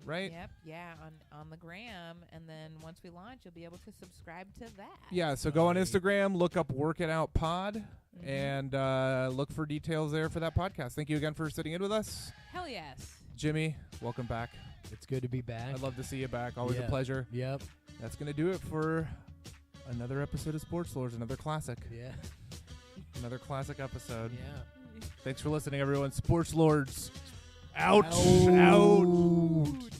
right? Yep. Yeah, on the gram, and then once we launch, you'll be able to subscribe to that. Yeah, so go on Nice. Instagram, look up Work It Out Pod, Mhm. and look for details there for that podcast. Thank you again for sitting in with us. Hell yes. Jimmy, welcome back. It's good to be back. I'd love to see you back. Always a Yeah. pleasure. Yep. That's going to do it for another episode of Sports Lords, another classic. Yeah. Another classic episode. Yeah. Thanks for listening, everyone. Sports Lords. Out. Out. Out.